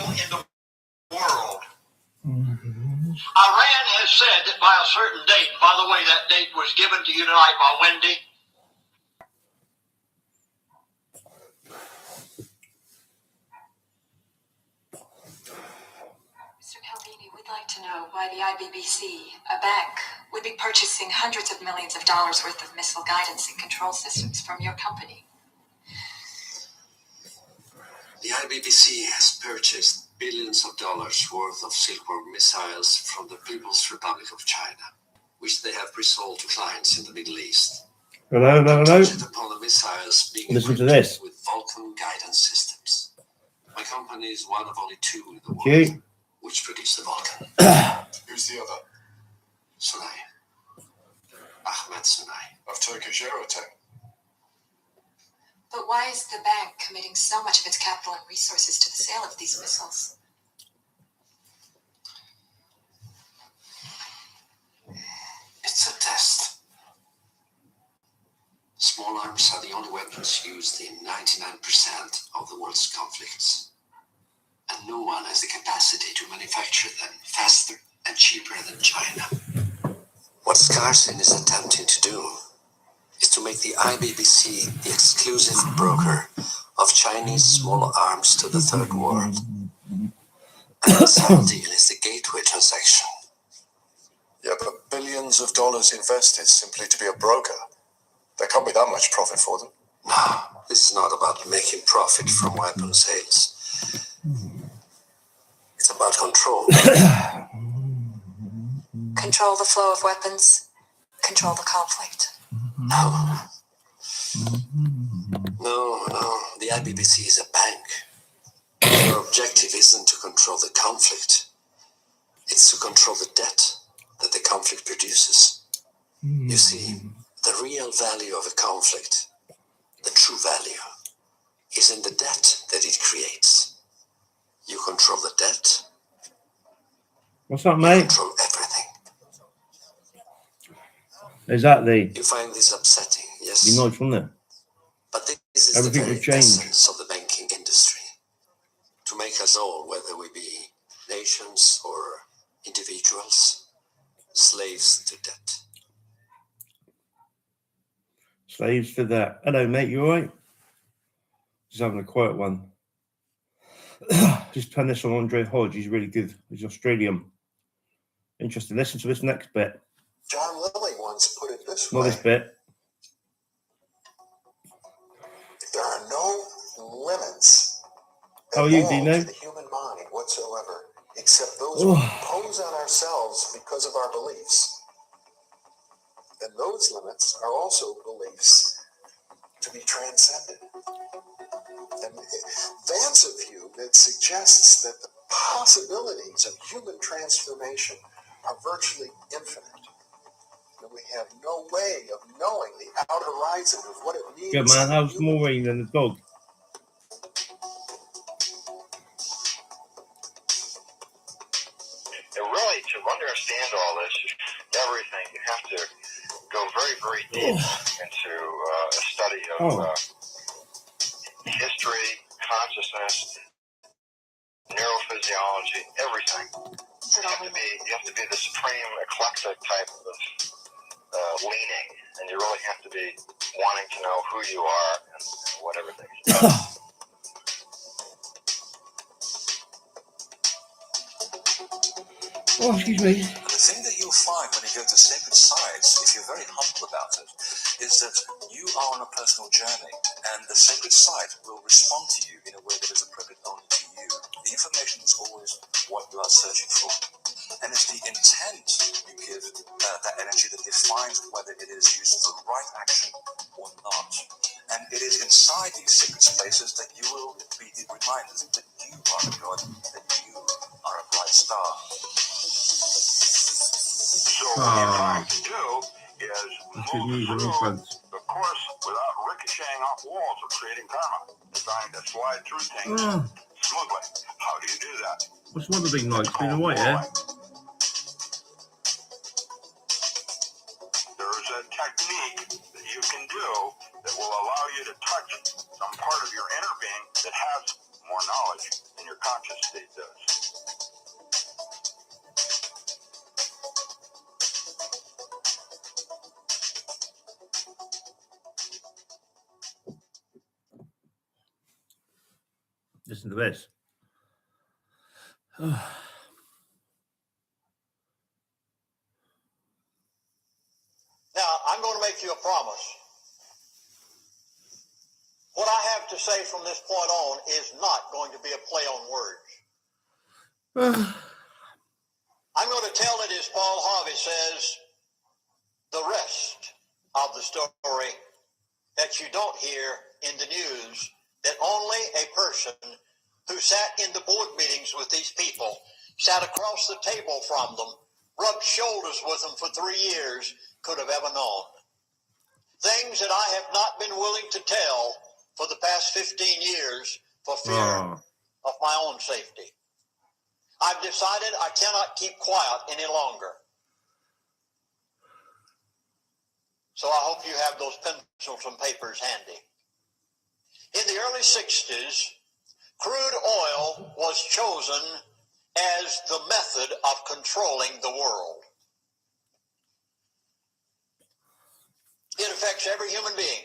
value in the world. Iran has said that by a certain date, by the way, that date was given to you tonight by Wendy. Mr. Calvini, we'd like to know why the IBBC, a bank, would be purchasing hundreds of millions of dollars worth of missile guidance and control systems from your company. The IBBC has purchased billions of dollars worth of Silkworm missiles from the People's Republic of China, which they have resold to clients in the Middle East. Hello. Upon the missiles being Listen to this. With Vulcan guidance systems. My company is one of only two in the world which produce the Vulcan. Who's the other? Sunay. Ahmed Sunay. Of Turkish Aerotech. But why is the bank committing so much of its capital and resources to the sale of these missiles? It's a test. Small arms are the only weapons used in 99% of the world's conflicts. And no one has the capacity to manufacture them faster and cheaper than China. What Skarsin is attempting to do is to make the IBBC the exclusive broker of Chinese small arms to the third world. And the sale deal is the gateway transaction. Yeah, but billions of dollars invested simply to be a broker. There can't be that much profit for them. No, this is not about making profit from weapon sales. It's about control. Control the flow of weapons, control the conflict. No. The IBBC is a bank. Their objective isn't to control the conflict. It's to control the debt that the conflict produces. You see, the real value of a conflict, the true value, is in the debt that it creates. You control the debt. What's up, mate? You control everything. Exactly. You find this upsetting, yes? You know from there. But this is Everything the very will change. essence of the banking industry. To make us all, whether we be nations or individuals, slaves to debt. Slaves to that. Hello, mate. You all right? Just having a quiet one. Just turn this on Andre Hodge. He's really good. He's Australian. Interesting. Listen to this next bit. John Lilly once put it this Not way. this bit. There are no limits How are you, to Dino? the human mind whatsoever, except those we impose on ourselves because of our beliefs. And those limits are also beliefs to be transcended. And that's a view that suggests that the possibilities of human transformation are virtually infinite. And we have no way of knowing the outer horizon of what it means. Good man. How's Maureen and the dog? And really, to understand all this, everything, you have to go very, very deep into a study of history, consciousness, neurophysiology, everything. You have to be the supreme eclectic type of leaning, and you really have to be wanting to know who you are and what everything is. Oh, excuse me. The thing that you'll find when you go to sacred sites, if you're very humble about it, is that you are on a personal journey, and the sacred site will respond to you in a way that is appropriate only to you. The information is always what you are searching for, and it's the intent you give that energy that defines whether it is used for right action or not. And it is inside these sacred spaces that you will be reminded that you are a god, that you are a bright star. So what you're trying to do is move through the course without ricocheting off walls or creating karma. You're trying to slide through things smoothly. How do you do that? What's one of the big lights? Been a white, yeah? There's a technique that you can do that will allow you to touch some part of your inner being that has more knowledge in your conscious state does. Listen to this. Now, I'm going to make you a promise. What I have to say from this point on is not going to be a play on words. I'm going to tell it as Paul Harvey says, the rest of the story that you don't hear in the news, that only a person who sat in the board meetings with these people, sat across the table from them, rubbed shoulders with them for 3 years, could have ever known. Things that I have not been willing to tell for the past 15 years for fear of my own safety. I've decided I cannot keep quiet any longer. So I hope you have those pencils and papers handy. In the early 60s, crude oil was chosen as the method of controlling the world. It affects every human being.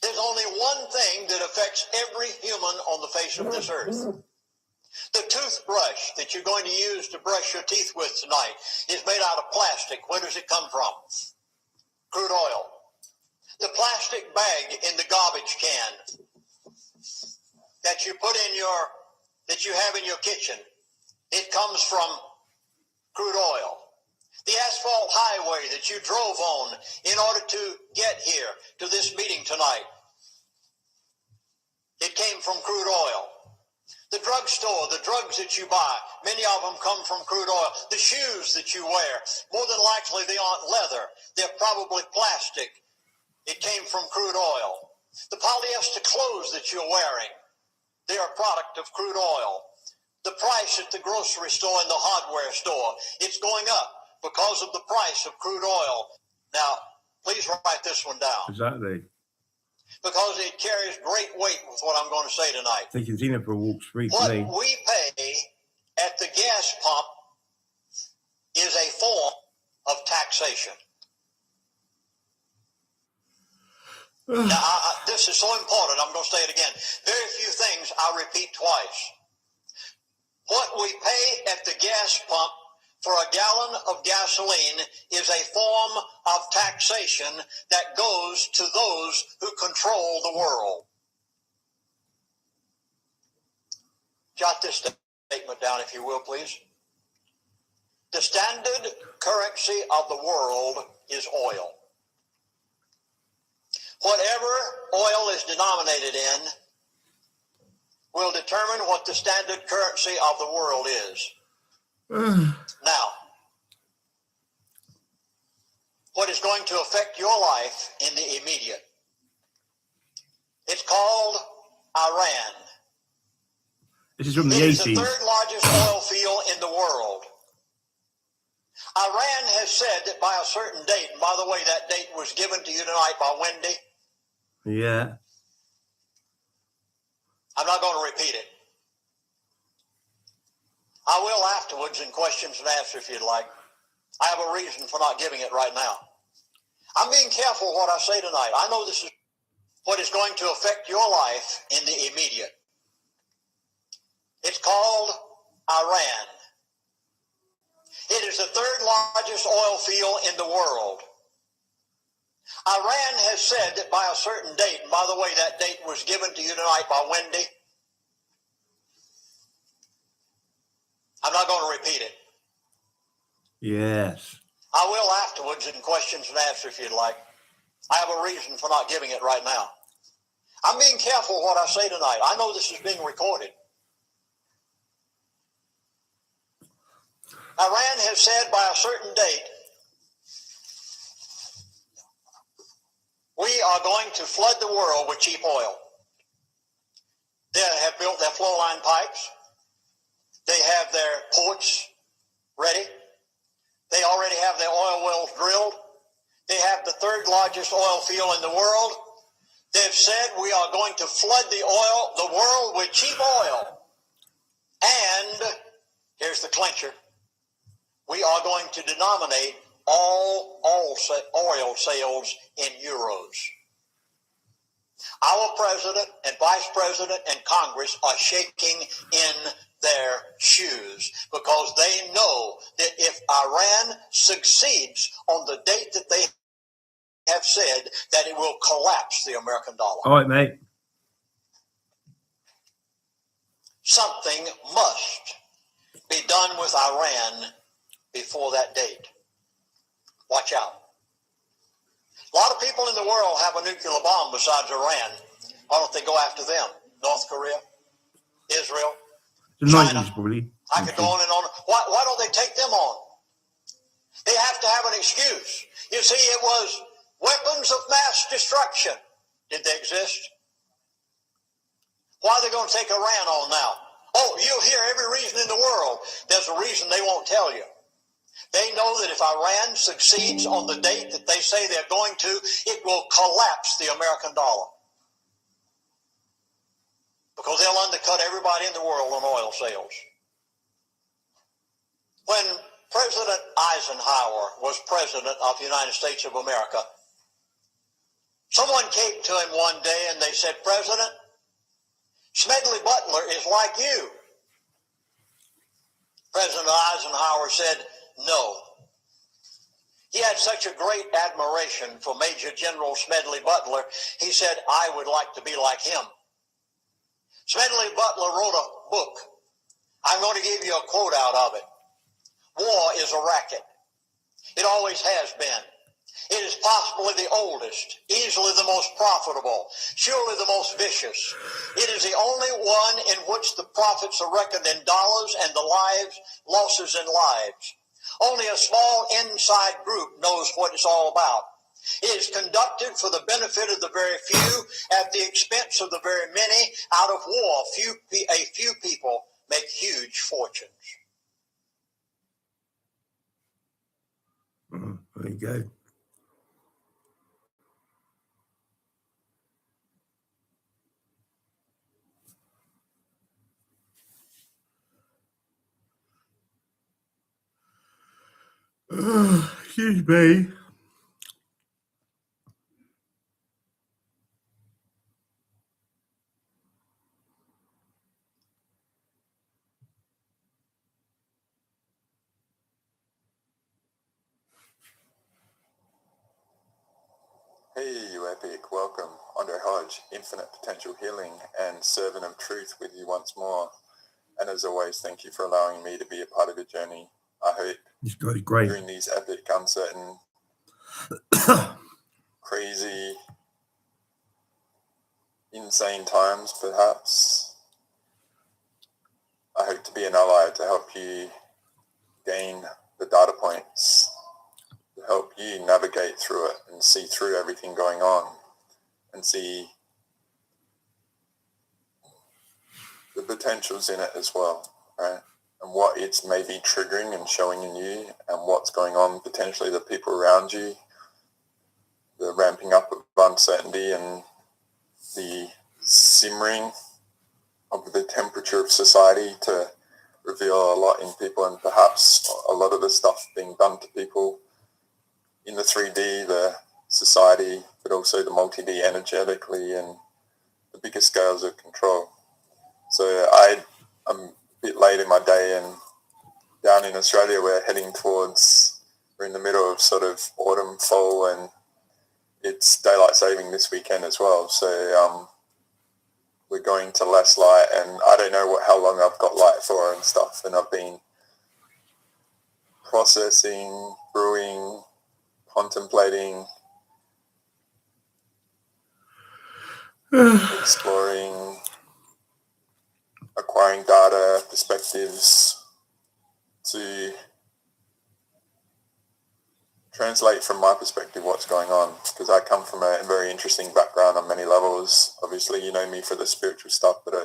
There's only one thing that affects every human on the face of this earth. The toothbrush that you're going to use to brush your teeth with tonight is made out of plastic. Where does it come from? Crude oil. The plastic bag in the garbage can that you put in that you have in your kitchen, it comes from crude oil. The asphalt highway that you drove on in order to get here to this meeting tonight, it came from crude oil. The drugstore, the drugs that you buy, many of them come from crude oil. The shoes that you wear, more than likely they aren't leather. They're probably plastic. It came from crude oil. The polyester clothes that you're wearing, they are a product of crude oil. The price at the grocery store and the hardware store, it's going up because of the price of crude oil. Now, please write this one down. Exactly. Because it carries great weight with what I'm going to say tonight. Taking Tina for a walk free What today. we pay at the gas pump is a form of taxation. Now, this is so important, I'm going to say it again. Very few things I repeat twice. What we pay at the gas pump for a gallon of gasoline is a form of taxation that goes to those who control the world. Jot this statement down, if you will, please. The standard currency of the world is oil. Whatever oil is denominated in will determine what the standard currency of the world is. Now, what is going to affect your life in the immediate? It's called Iran. This is from the It is the 80s. third largest oil field in the world. Iran has said that by a certain date, and by the way, that date was given to you tonight by Wendy. Yeah. I'm not going to repeat it. I will afterwards in questions and answers if you'd like. I have a reason for not giving it right now. I'm being careful what I say tonight. I know this is what is going to affect your life in the immediate. It's called Iran. It is the third largest oil field in the world. Iran has said that by a certain date, and by the way, that date was given to you tonight by Wendy. I'm not going to repeat it. Yes. I will afterwards in questions and answers if you'd like. I have a reason for not giving it right now. I'm being careful what I say tonight. I know this is being recorded. Iran has said by a certain date, we are going to flood the world with cheap oil. They have built their flow line pipes. They have their ports ready. They already have their oil wells drilled. They have the third largest oil field in the world. They've said we are going to flood the world with cheap oil. here's the clincher. We are going to denominate all oil sales in euros. Our president and vice president and Congress are shaking in their shoes because they know that if Iran succeeds on the date that they have said, that it will collapse the American dollar. All right, mate. Something must be done with Iran before that date. Watch out. A lot of people in the world have a nuclear bomb besides Iran. Why don't they go after them? North Korea, Israel, The China. 90s, probably. I could go on and on. Why don't they take them on? They have to have an excuse. You see, it was weapons of mass destruction. Did they exist? Why are they going to take Iran on now? Oh, you'll hear every reason in the world. There's a reason they won't tell you. They know that if Iran succeeds on the date that they say they're going to, it will collapse the American dollar. Because they'll undercut everybody in the world on oil sales. When President Eisenhower was president of the United States of America, someone came to him one day and they said, President, Smedley Butler is like you. President Eisenhower said, no. He had such a great admiration for Major General Smedley Butler, he said, I would like to be like him. Smedley Butler wrote a book. I'm going to give you a quote out of it. War is a racket. It always has been. It is possibly the oldest, easily the most profitable, surely the most vicious. It is the only one in which the profits are reckoned in dollars and the losses in lives. Only a small inside group knows what it's all about. It is conducted for the benefit of the very few at the expense of the very many. Out of war, a few people make huge fortunes. There you go. Excuse me. Hey, you epic. Welcome. Andre Hodge, Infinite Potential Healing and Servant of Truth with you once more. And as always, thank you for allowing me to be a part of your journey. I hope This guy's great. during these epic, uncertain, crazy, insane times, perhaps, I hope to be an ally to help you gain the data points, to help you navigate through it and see through everything going on and see the potentials in it as well, right? And what it's maybe triggering and showing in you and what's going on potentially the people around you, the ramping up of uncertainty and the simmering of the temperature of society to reveal a lot in people, and perhaps a lot of the stuff being done to people in the 3D, the society, but also the multi-D energetically and the bigger scales of control. So I'm a bit late in my day, and down in Australia we're in the middle of sort of autumn, fall, and it's daylight saving this weekend as well. So we're going to less light, and I don't know how long I've got light for and stuff, and I've been processing, brewing, contemplating, exploring, acquiring data, perspectives to translate from my perspective what's going on, because I come from a very interesting background on many levels. Obviously, you know me for the spiritual stuff, but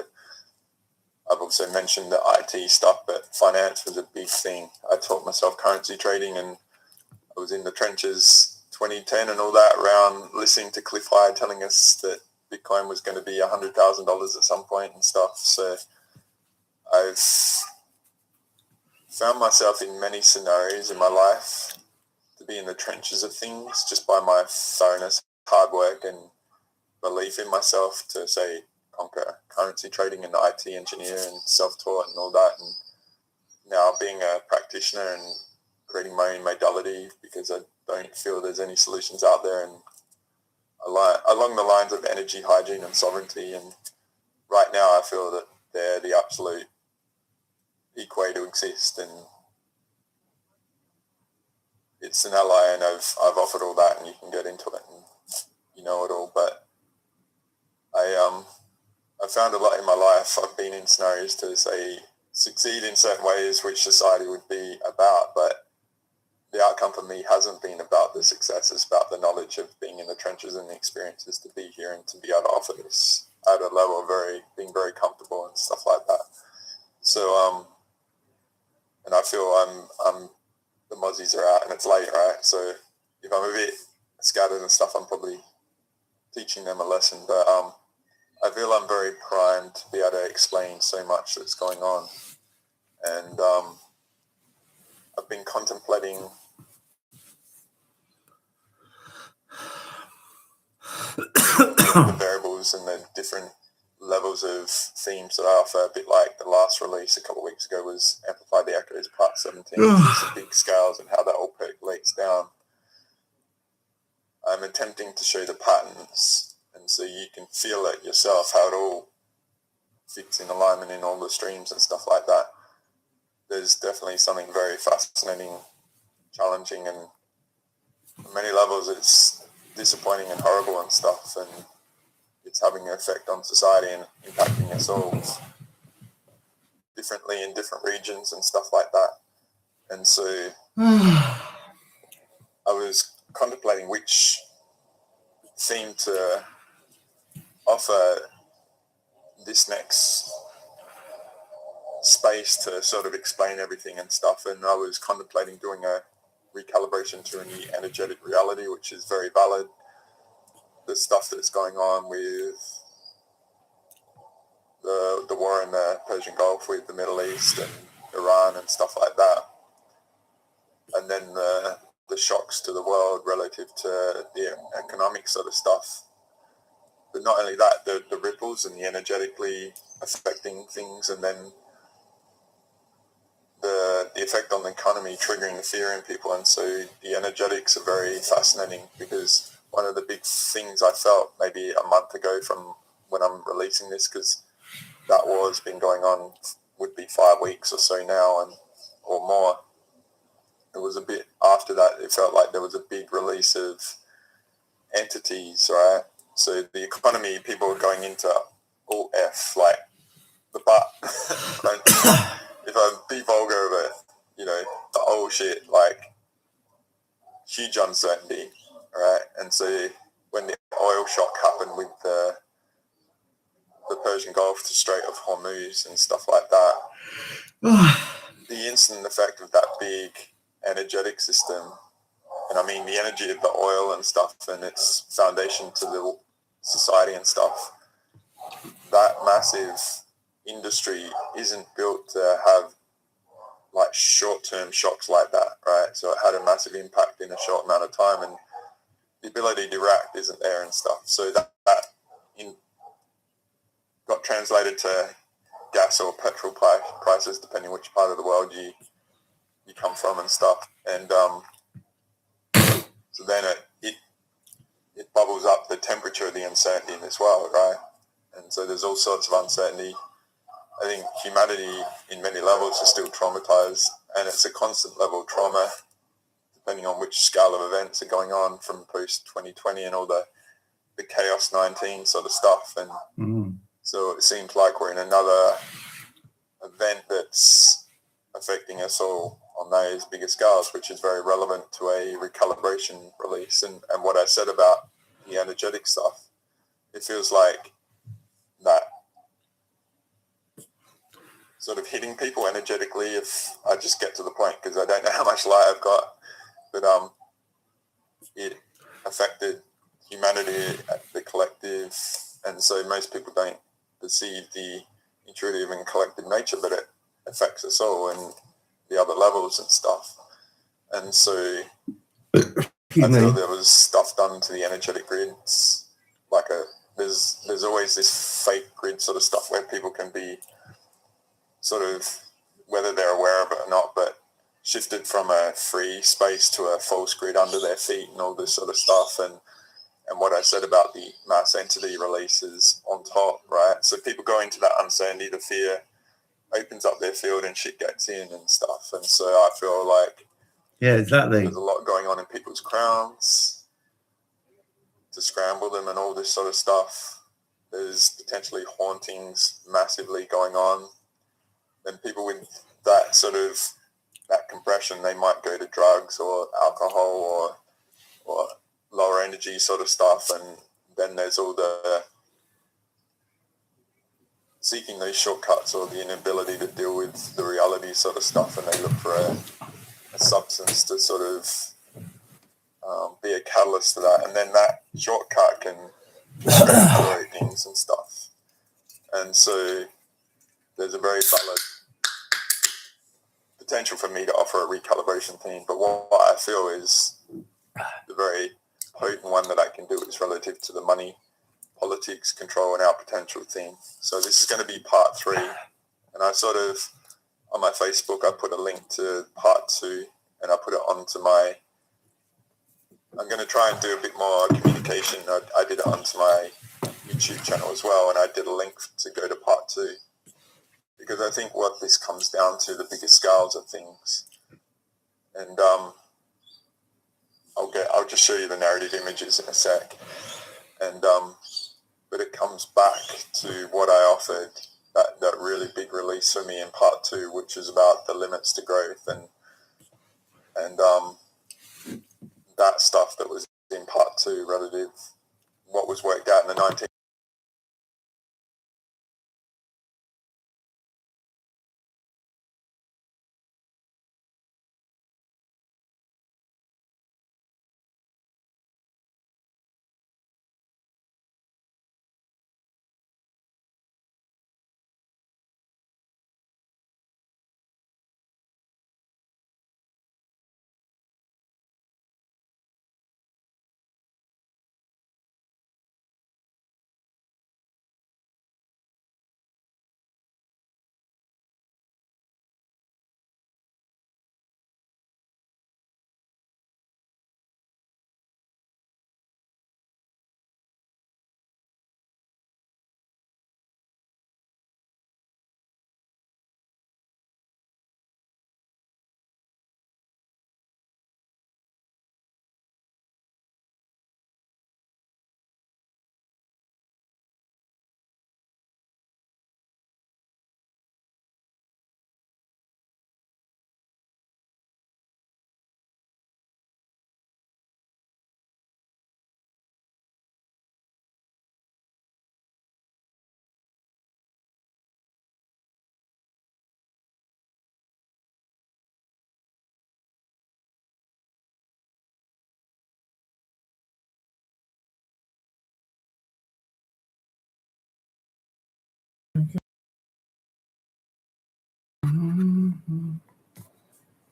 I've also mentioned the IT stuff, but finance was a big thing. I taught myself currency trading, and I was in the trenches 2010 and all that, around listening to Cliff High telling us that Bitcoin was going to be $100,000 at some point and stuff. So I've found myself in many scenarios in my life to be in the trenches of things just by my thoroughness, hard work, and belief in myself to, say, conquer currency trading and IT engineer and self-taught and all that. And now being a practitioner and creating my own modality because I don't feel there's any solutions out there, and along the lines of energy, hygiene, and sovereignty. And right now I feel that they're the absolute peak way to exist, and it's an ally, and I've offered all that, and you can get into it and you know it all. But I found a lot in my life. I've been in scenarios to, say, succeed in certain ways which society would be about, but the outcome for me hasn't been about the success. It's about the knowledge of being in the trenches and the experiences to be here and to be able to offer this at a level of being very comfortable and stuff like that. So and I feel I'm the mozzies are out and it's late, right? So if I'm a bit scattered and stuff, I'm probably teaching them a lesson. But I feel I'm very primed to be able to explain so much that's going on. And I've been contemplating the variables and the different levels of themes that I offer, a bit like the last release a couple of weeks ago was Amplify the Echoes Part 17, the big scales and how that all percolates down. I'm attempting to show the patterns, and so you can feel it yourself, how it all fits in alignment in all the streams and stuff like that. There's definitely something very fascinating, challenging, and on many levels it's disappointing and horrible and stuff, and it's having an effect on society and impacting us all differently in different regions and stuff like that. And so I was contemplating which theme to offer this next space to sort of explain everything and stuff. And I was contemplating doing a recalibration to a new energetic reality, which is very valid. The stuff that's going on with the war in the Persian Gulf, with the Middle East and Iran and stuff like that. And then the shocks to the world relative to the economic sort of stuff. But not only that, the ripples and the energetically affecting things, and then the effect on the economy triggering the fear in people. And so the energetics are very fascinating, because one of the big things I felt maybe a month ago from when I'm releasing this, because that war has been going on, would be 5 weeks or so now, and or more. It was a bit after that, it felt like there was a big release of entities, right? So the economy, people were going into all F, like the butt. If I'm be vulgar of it, you know, the whole shit, like huge uncertainty, right? And so when the oil shock happened with the Persian Gulf to Strait of Hormuz and stuff like that, the instant effect of that big energetic system, and I mean the energy of the oil and stuff and its foundation to the society and stuff, that massive industry isn't built to have like short-term shocks like that, right? So it had a massive impact in a short amount of time, and the ability to react isn't there and stuff. So that got translated to gas or petrol prices, depending which part of the world you come from and stuff. And so then it bubbles up the temperature of the uncertainty in this world, right? And so there's all sorts of uncertainty. I think humanity in many levels is still traumatized, and it's a constant level of trauma depending on which scale of events are going on from post-2020 and all the chaos 19 sort of stuff. And so it seems like we're in another event that's affecting us all on those bigger scales, which is very relevant to a recalibration release. And what I said about the energetic stuff, it feels like that sort of hitting people energetically if I just get to the point, because I don't know how much light I've got, but it affected humanity, the collective, and so most people don't perceive the intuitive and collective nature, but it affects us all. And the other levels and stuff. And so Excuse I feel me. there was stuff done to the energetic grids, like there's always this fake grid sort of stuff where people can be sort of, whether they're aware of it or not, but shifted from a free space to a false grid under their feet and all this sort of stuff. And what I said about the mass entity releases on top, right? So people go into that uncertainty, the fear opens up their field and shit gets in and stuff. And so I feel like exactly. There's a lot going on in people's crowns to scramble them and all this sort of stuff. There's potentially hauntings massively going on. And people with that sort of, that compression, they might go to drugs or alcohol or lower energy sort of stuff. And then there's all the seeking those shortcuts or the inability to deal with the reality sort of stuff, and they look for a substance to sort of be a catalyst to that, and then that shortcut can accelerate things and stuff. And so there's a very valid potential for me to offer a recalibration theme, but what I feel is the very potent one that I can do is relative to the money, politics, control, and our potential theme. So this is going to be part 3, and I sort of, on my Facebook, I put a link to part 2, and I put it onto my, I'm going to try and do a bit more communication. I did it onto my YouTube channel as well, and I did a link to go to part 2, because I think what this comes down to, the bigger scales of things, and I'll just show you the narrative images in a sec, and but it comes back to what I offered, that really big release for me in part 2, which is about the limits to growth and that stuff that was in part 2 relative what was worked out in the 19.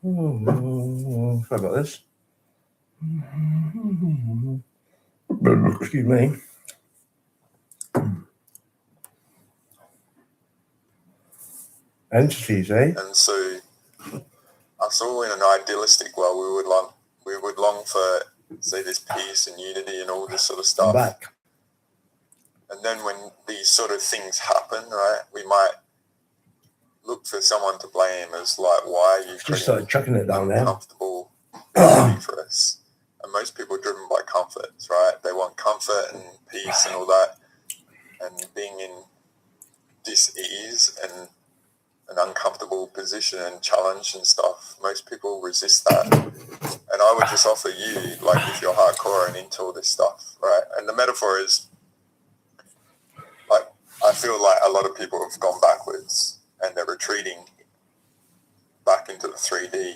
Oh, sorry about this. Excuse me. Entities, eh? And so us all in an idealistic world, we would long for, say, this peace and unity and all this sort of stuff. I'm back. And then when these sort of things happen, right, we might look for someone to blame as like, why are you Just started chucking it down there. uncomfortable reality for us? And most people are driven by comforts, right? They want comfort and peace and all that. And being in dis-ease and an uncomfortable position and challenge and stuff, most people resist that. And I would just offer you, like, if you're hardcore and into all this stuff, right? And the metaphor is, like, I feel like a lot of people have gone backwards and they're retreating back into the 3D.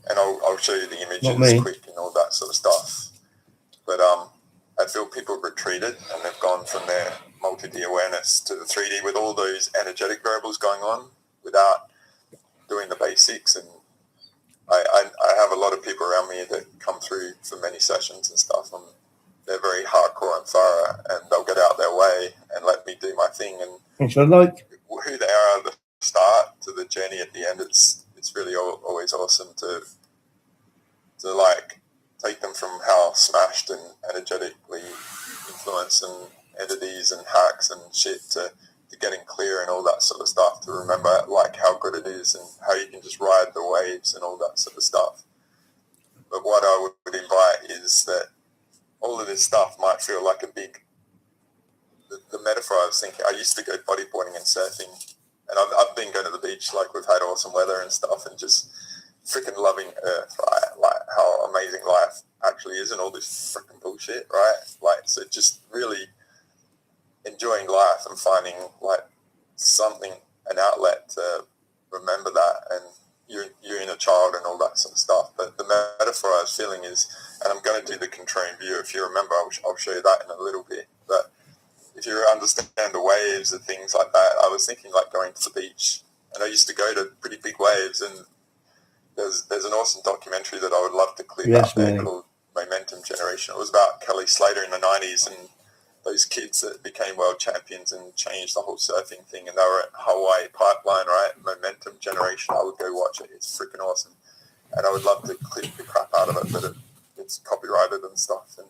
And I'll show you the images quick and all that sort of stuff. But I feel people have retreated and they've gone from their multi-D awareness to the 3D with all those energetic variables going on without doing the basics and a lot of people around me that come through for many sessions and stuff, and they're very hardcore and thorough, and they'll get out their way and let me do my thing. And which I like. Who they are at the start to the journey at the end, it's really always awesome to like take them from how smashed and energetically influenced and entities and hacks and shit to getting clear and all that sort of stuff, to remember like how good it is and how you can just ride the waves and all that sort of stuff. But what I would invite is that all of this stuff might feel like a big, the metaphor I was thinking, I used to go bodyboarding and surfing, and I've been going to the beach, like we've had awesome weather and stuff, and just freaking loving Earth, right? Like how amazing life actually is and all this freaking bullshit, right? Like, so just really enjoying life and finding like something, an outlet to remember that, and you're in a child and all that sort of stuff. But the metaphor I was feeling is, and I'm going to do the contrarian view, if you remember, I'll show you that in a little bit, but if you understand the waves and things like that, I was thinking like going to the beach, and I used to go to pretty big waves, and there's an awesome documentary that I would love to clip out there called Momentum Generation. It was about Kelly Slater in the 90s and those kids that became world champions and changed the whole surfing thing, and they were at Hawaii Pipeline, right? Momentum Generation. I would go watch it. It's freaking awesome. And I would love to clip the crap out of it, but it's copyrighted and stuff. And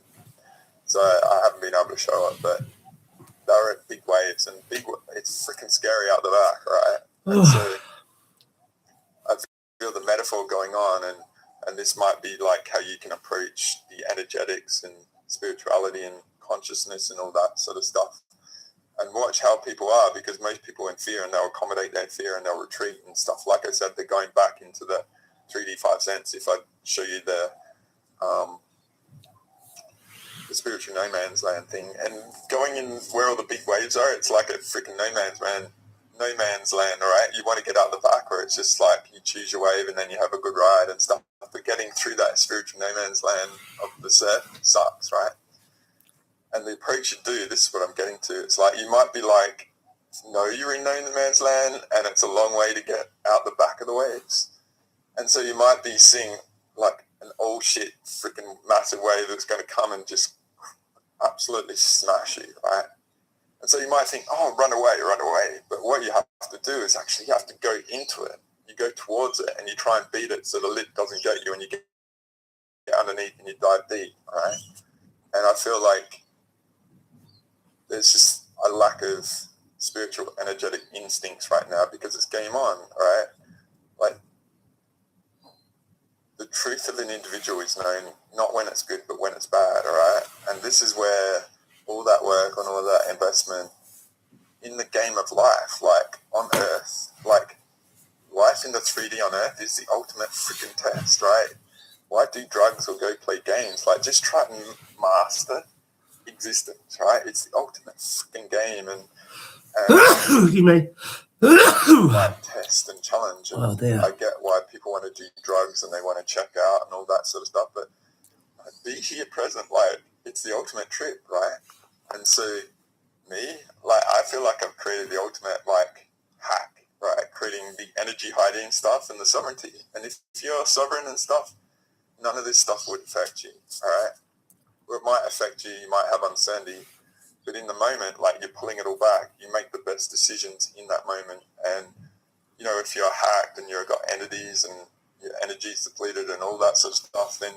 so I haven't been able to show it, but they were at big waves, and it's freaking scary out the back, right? And so I feel the metaphor going on, and this might be like how you can approach the energetics and spirituality and consciousness and all that sort of stuff, and watch how people are, because most people are in fear and they'll accommodate their fear and they'll retreat and stuff. Like I said, they're going back into the 3D 5 cents. If I show you the spiritual no man's land thing, and going in where all the big waves are, it's like a freaking no man's land, right? You want to get out the back where it's just like you choose your wave and then you have a good ride and stuff, but getting through that spiritual no man's land of the surf sucks, right? And the approach you do, this is what I'm getting to, it's like you might be like, no, you're in no man's land and it's a long way to get out the back of the waves, and so you might be seeing like an all shit freaking massive wave that's going to come and just absolutely smash you, right? And so you might think, oh, run away. But what you have to do is actually you have to go into it. You go towards it and you try and beat it so the lid doesn't get you, and you get underneath and you dive deep, right? And I feel like there's just a lack of spiritual energetic instincts right now because it's game on, right? Like, the truth of an individual is known not when it's good, but when it's bad, all right? And this is where all that work and all that investment in the game of life, like on Earth, like life in the 3D on Earth is the ultimate freaking test, right? Why do drugs or go play games? Like, just try and master existence, right? It's the ultimate freaking game, and you may like test and challenge. And I get why people want to do drugs and they want to check out and all that sort of stuff, but be here present, like it's the ultimate trip, right? And so me, like, I feel like I've created the ultimate like hack, right? Creating the energy hiding stuff and the sovereignty. And if you're sovereign and stuff, none of this stuff would affect you, all right? Or it might affect you, you might have uncertainty, but in the moment, like, you're pulling it all back. You make the best decisions in that moment. And, you know, if you're hacked and you've got entities and your energy's depleted and all that sort of stuff, then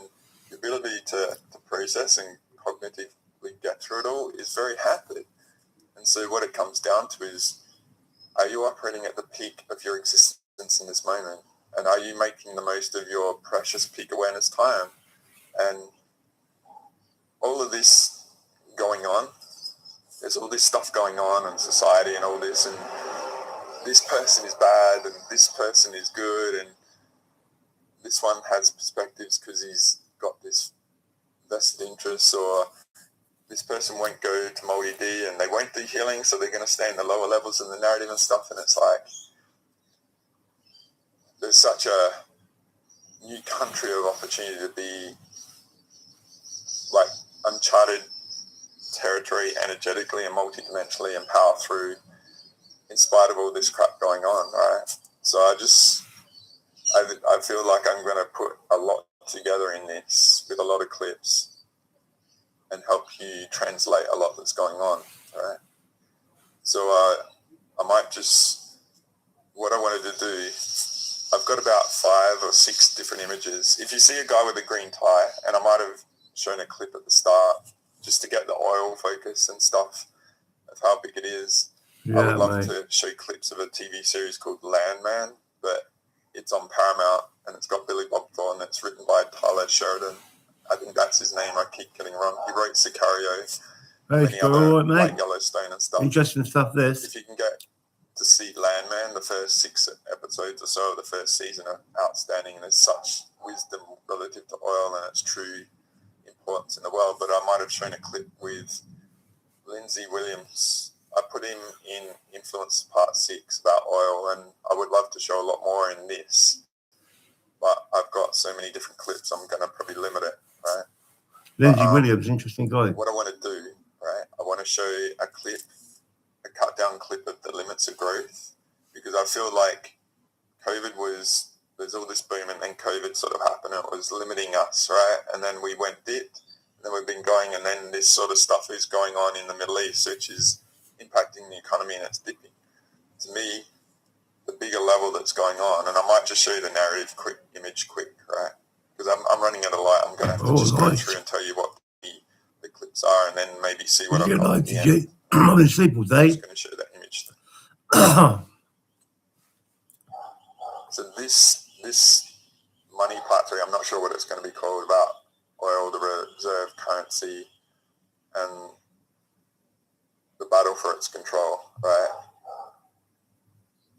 your ability to process and cognitively get through it all is very hampered. And so what it comes down to is, are you operating at the peak of your existence in this moment? And are you making the most of your precious peak awareness time? And all of this going on, there's all this stuff going on in society and all this, and this person is bad and this person is good, and this one has perspectives because he's got this vested interest, or this person won't go to multi-D and they won't do healing, so they're going to stay in the lower levels of the narrative and stuff. And it's like, there's such a new country of opportunity to be like uncharted territory energetically and multidimensionally and power through in spite of all this crap going on, right? So I feel like I'm going to put a lot together in this with a lot of clips and help you translate a lot that's going on, right? So I might just, what I wanted to do, I've got about 5 or 6 different images. If you see a guy with a green tie, and I might have shown a clip at the start just to get the oil focus and stuff of how big it is. I would love to show clips of a TV series called Landman, but it's on Paramount and it's got Billy Bob Thornton. It's written by Tyler Sheridan. I think that's his name. I keep getting wrong. He wrote Sicario, many other like Yellowstone and stuff. Interesting stuff, this. If you can get to see Landman, the first 6 episodes or so of the first season are outstanding. There's such wisdom relative to oil and its true importance in the world. But I might have shown a clip with Lindsay Williams. I put him in Influence Part 6 about oil, and I would love to show a lot more in this. But I've got so many different clips, I'm going to probably limit it, right? Lindsay Williams, interesting guy. What I want to do, right, I want to show a clip, a cut down clip of the limits of growth, because I feel like there's all this boom and then COVID sort of happened. It was limiting us, right? And then we went dipped, and then we've been going, and then this sort of stuff is going on in the Middle East, which is impacting the economy and it's dipping. To me, the bigger level that's going on, and I might just show you the narrative quick, right? Because I'm running out of light. I'm going to have to just go through and tell you what the clips are, and then maybe see what I've got at the end. I've been asleep all day. I'm just going to show that image. So this money part 3, I'm not sure what it's going to be called, about oil, the reserve currency, and the battle for its control, right?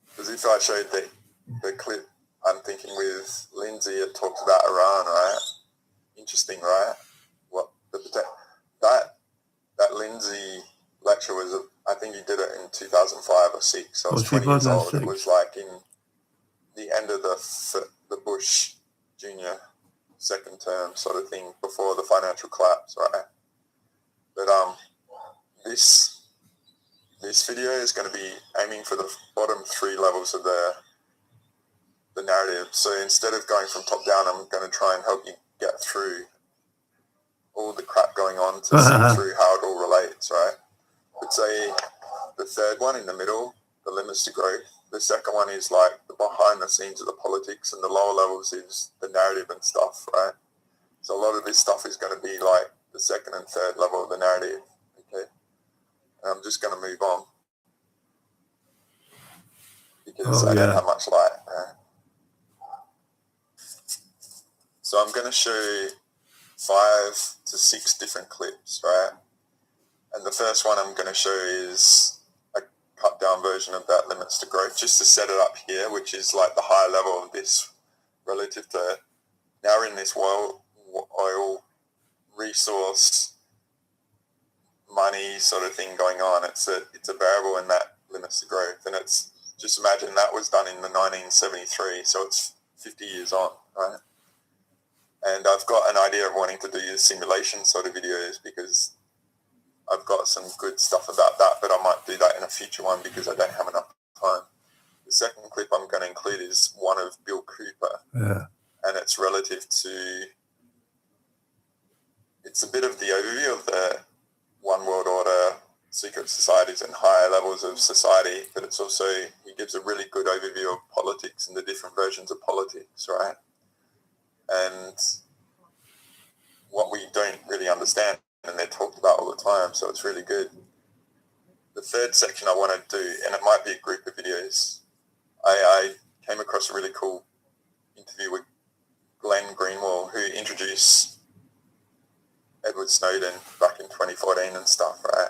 Because if I showed the clip, I'm thinking with Lindsay, it talks about Iran, right? Interesting, right? What that Lindsay lecture was, I think he did it in 2005 or 6. I was 20 years old. It was like in the end of the Bush Jr. second term sort of thing, before the financial collapse, right? But this video is going to be aiming for the bottom 3 levels of the narrative. So instead of going from top down, I'm going to try and help you get through all the crap going on to see through how it all relates, right? I'd say the third one in the middle, the limits to growth. The second one is like the behind the scenes of the politics, and the lower levels is the narrative and stuff, right? So a lot of this stuff is going to be like the second and third level of the narrative, okay? And I'm just going to move on because I don't have much light. So I'm going to show 5 to 6 different clips, right? And the first one I'm going to show is a cut down version of that limits to growth, just to set it up here, which is like the high level of this relative to, now we're in this oil resource money sort of thing going on. It's a variable in that limits to growth, and it's, just imagine that was done in the 1973, so it's 50 years on, right? And I've got an idea of wanting to do simulation sort of videos, because I've got some good stuff about that, but I might do that in a future one because I don't have enough time. The second clip I'm going to include is one of Bill Cooper, and it's relative to, it's a bit of the overview of the one world order, secret societies and higher levels of society, but it's also, he gives a really good overview of politics and the different versions of politics, right? And what we don't really understand, and they're talked about all the time, so it's really good. The third section I want to do, and it might be a group of videos, I came across a really cool interview with Glenn Greenwald, who introduced Edward Snowden back in 2014 and stuff, right?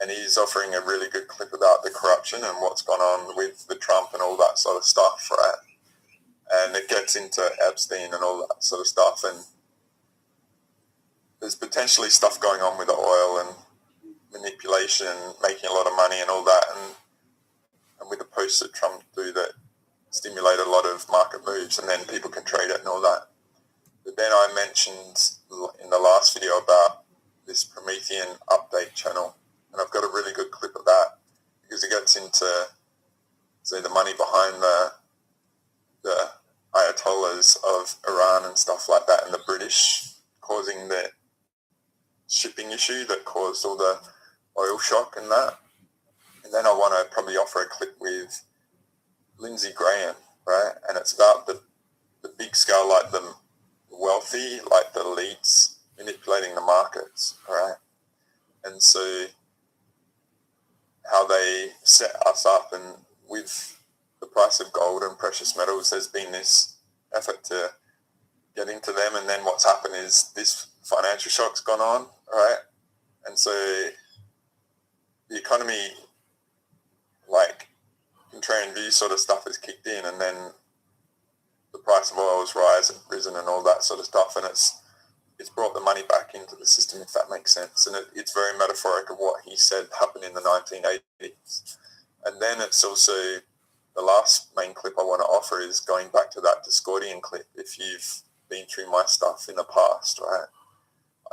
And he's offering a really good clip about the corruption and what's gone on with the Trump and all that sort of stuff, right? And it gets into Epstein and all that sort of stuff, and there's potentially stuff going on with the oil and manipulation and making a lot of money and all that, and with the posts that Trump do that stimulate a lot of market moves, and then people can trade it and all that. But then I mentioned in the last video about this Promethean update channel, and I've got a really good clip of that, because it gets into, say, the money behind the Ayatollahs of Iran and stuff like that, and the British causing the shipping issue that caused all the oil shock and that. And then I want to probably offer a clip with Lindsey Graham, right? And it's about the big scale, like the wealthy, like the elites manipulating the markets, right? And so how they set us up, and with the price of gold and precious metals, there's been this effort to get into them, and then what's happened is this financial shock's gone on, right? And so the economy, like contrarian view sort of stuff has kicked in, and then the price of oil has risen and all that sort of stuff, and it's brought the money back into the system, if that makes sense. And it's very metaphoric of what he said happened in the 1980s. And then it's also, the last main clip I want to offer is going back to that Discordian clip. If you've been through my stuff in the past, right,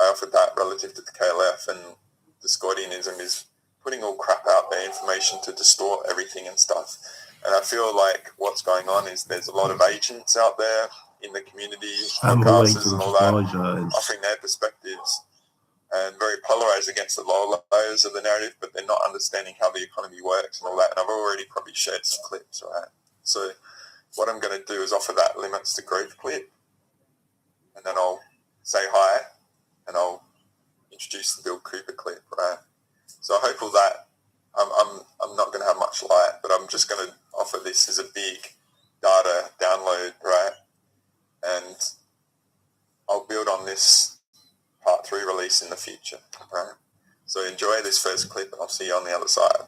I offered that relative to the KLF, and Discordianism is putting all crap out there, information to distort everything and stuff. And I feel like what's going on is there's a lot of agents out there in the community, podcasters and all that, offering their perspectives, and very polarized against the lower layers of the narrative, but they're not understanding how the economy works and all that. And I've already probably shared some clips, right? So what I'm going to do is offer that limits to growth clip, and then I'll say hi, and I'll introduce the Bill Cooper clip, right? So I hope all that, I'm not going to have much light, but I'm just going to offer this as a big data download, right? And I'll build on this part 3 release in the future, right? So enjoy this first clip, and I'll see you on the other side.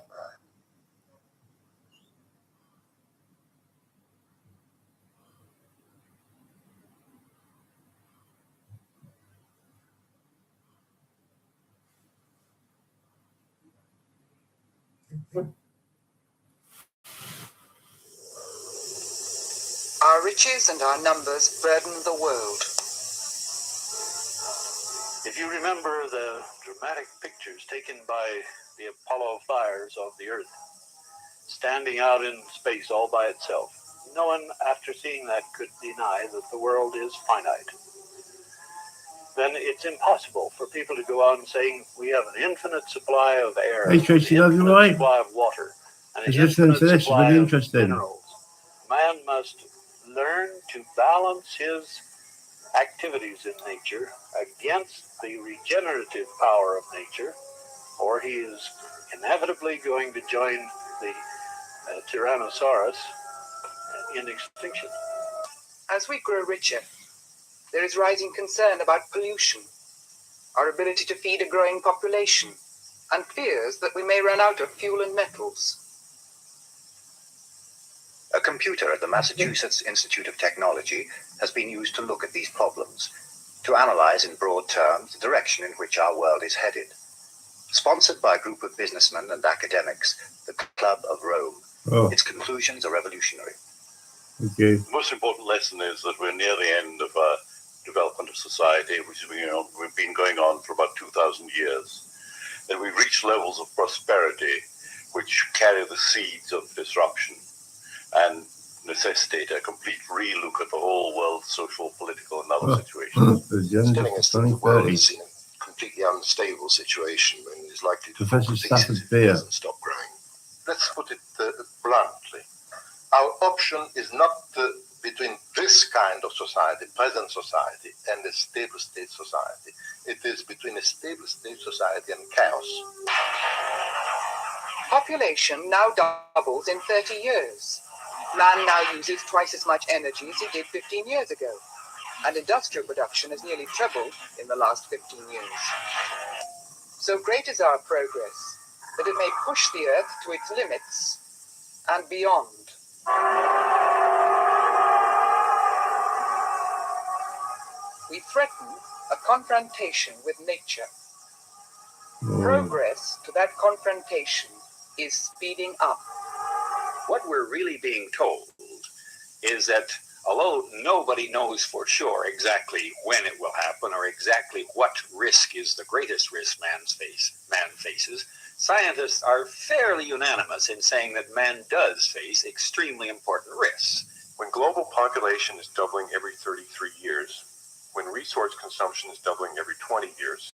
Our riches and our numbers burden the world. If you remember the dramatic pictures taken by the Apollo flyers of the Earth, standing out in space all by itself, no one after seeing that could deny that the world is finite. Then it's impossible for people to go on saying we have an infinite supply of air, Hey Tracy, love you, right? supply of water, and an Just listening infinite to this, supply really of interesting. minerals. Man must learn to balance his activities in nature against the regenerative power of nature, or he is inevitably going to join the Tyrannosaurus in extinction. As we grow richer, there is rising concern about pollution, our ability to feed a growing population, and fears that we may run out of fuel and metals. A computer at the Massachusetts Institute of Technology has been used to look at these problems, to analyze in broad terms the direction in which our world is headed. Sponsored by a group of businessmen and academics, the Club of Rome, its conclusions are revolutionary. Okay. The most important lesson is that we're near the end of a development of society, which we've been going on for about 2,000 years. That we've reached levels of prosperity which carry the seeds of disruption and necessitate a complete relook at the whole world's social, political, and other situations. Telling us that the world is in a completely unstable situation and is likely to fall to pieces if it doesn't stop growing. Let's put it bluntly. Our option is not between this kind of society, present society, and a stable state society. It is between a stable state society and chaos. Population now doubles in 30 years. Man now uses twice as much energy as he did 15 years ago, and industrial production has nearly trebled in the last 15 years. So great is our progress that it may push the Earth to its limits and beyond. We threaten a confrontation with nature. Progress to that confrontation is speeding up. What we're really being told is that although nobody knows for sure exactly when it will happen or exactly what risk is the greatest risk man faces, scientists are fairly unanimous in saying that man does face extremely important risks. When global population is doubling every 33 years, when resource consumption is doubling every 20 years,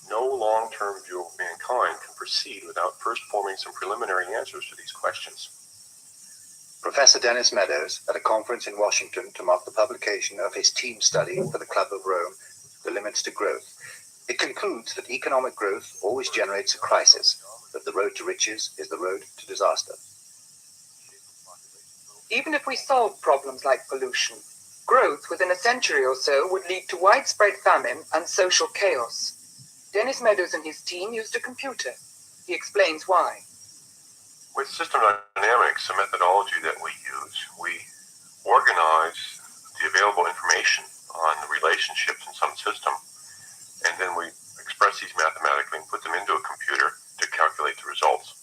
no long-term view of mankind can proceed without first forming some preliminary answers to these questions. Professor Dennis Meadows, at a conference in Washington to mark the publication of his team study for the Club of Rome, The Limits to Growth. It concludes that economic growth always generates a crisis, that the road to riches is the road to disaster. Even if we solved problems like pollution, growth within a century or so would lead to widespread famine and social chaos. Dennis Meadows and his team used a computer. He explains why. With system dynamics, a methodology that we use, we organize the available information on the relationships in some system, and then we express these mathematically and put them into a computer to calculate the results.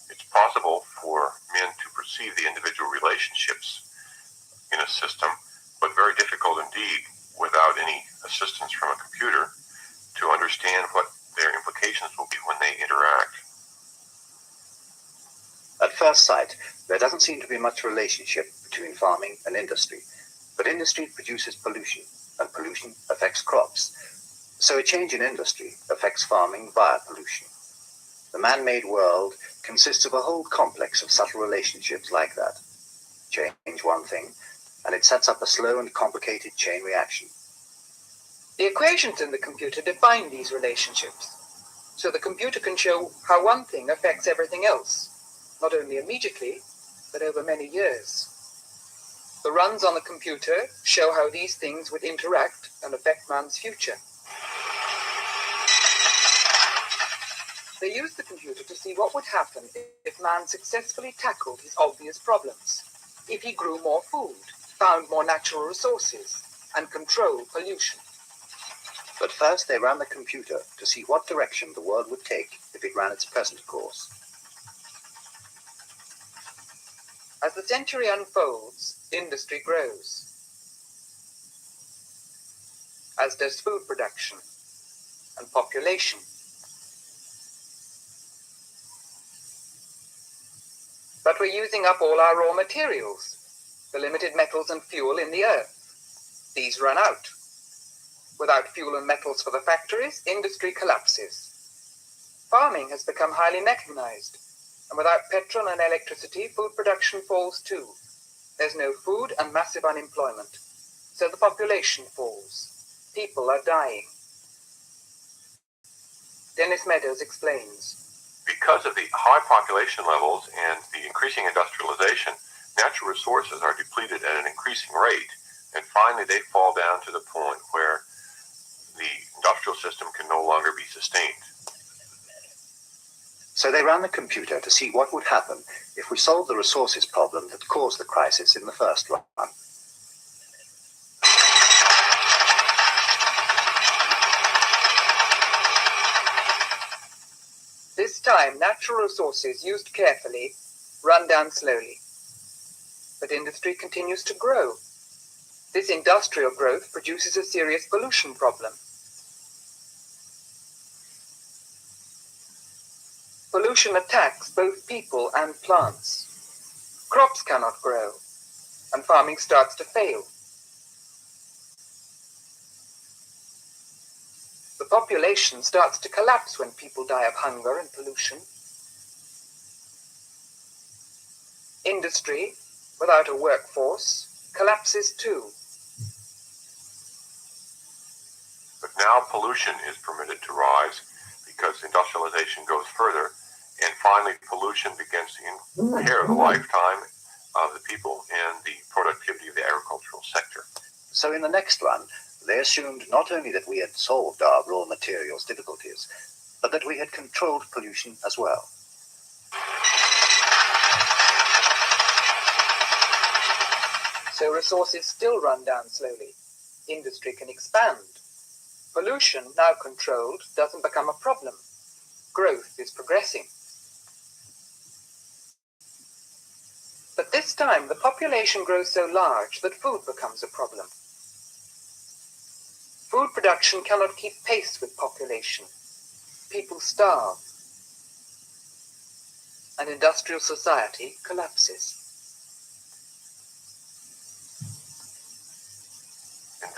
It's possible for men to perceive the individual relationships in a system, but very difficult indeed without any assistance from a computer to understand what their implications will be when they interact. At first sight, there doesn't seem to be much relationship between farming and industry, but industry produces pollution, and pollution affects crops. So a change in industry affects farming via pollution. The man-made world consists of a whole complex of subtle relationships like that. Change one thing, and it sets up a slow and complicated chain reaction. The equations in the computer define these relationships, so the computer can show how one thing affects everything else, not only immediately, but over many years. The runs on the computer show how these things would interact and affect man's future. They used the computer to see what would happen if man successfully tackled his obvious problems, if he grew more food, found more natural resources, and controlled pollution. But first they ran the computer to see what direction the world would take if it ran its present course. As the century unfolds, industry grows, as does food production and population. But we're using up all our raw materials, the limited metals and fuel in the earth. These run out. Without fuel and metals for the factories, industry collapses. Farming has become highly mechanized, and without petrol and electricity, food production falls too. There's no food and massive unemployment, so the population falls. People are dying. Dennis Meadows explains. Because of the high population levels and the increasing industrialization, natural resources are depleted at an increasing rate, and finally they fall down to the point where the industrial system can no longer be sustained. So they ran the computer to see what would happen if we solved the resources problem that caused the crisis in the first run. This time, natural resources used carefully run down slowly. But industry continues to grow. This industrial growth produces a serious pollution problem. Pollution attacks both people and plants. Crops cannot grow, and farming starts to fail. The population starts to collapse when people die of hunger and pollution. Industry, without a workforce, collapses too. But now pollution is permitted to rise because industrialization goes further, and finally pollution begins to impair the lifetime of the people and the productivity of the agricultural sector. So in the next run, they assumed not only that we had solved our raw materials difficulties, but that we had controlled pollution as well. So resources still run down slowly. Industry can expand. Pollution, now controlled, doesn't become a problem. Growth is progressing. But this time, the population grows so large that food becomes a problem. Food production cannot keep pace with population. People starve. And industrial society collapses.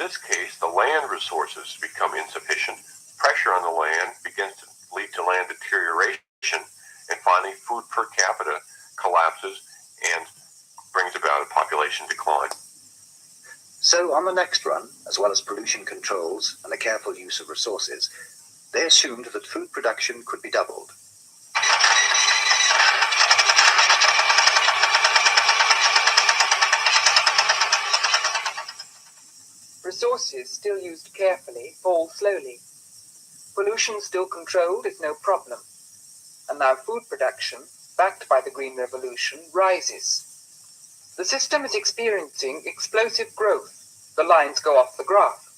this case, the land resources become insufficient. Pressure on the land begins to lead to land deterioration, and finally food per capita collapses and brings about a population decline. So on the next run, as well as pollution controls and a careful use of resources, they assumed that food production could be doubled. Resources still used carefully fall slowly. Pollution still controlled is no problem. And now food production, backed by the Green Revolution, rises. The system is experiencing explosive growth. The lines go off the graph.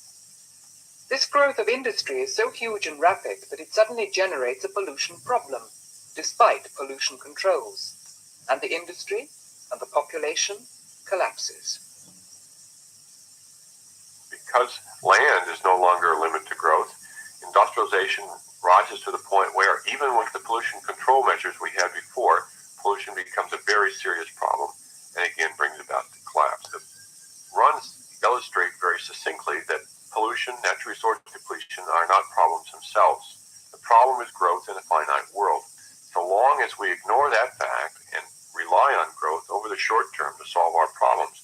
This growth of industry is so huge and rapid that it suddenly generates a pollution problem, despite pollution controls. And the industry and the population collapses. Because land is no longer a limit to growth, industrialization rises to the point where, even with the pollution control measures we had before, pollution becomes a very serious problem and again brings about the collapse. The runs illustrate very succinctly that pollution, natural resource depletion are not problems themselves. The problem is growth in a finite world. So long as we ignore that fact and rely on growth over the short term to solve our problems,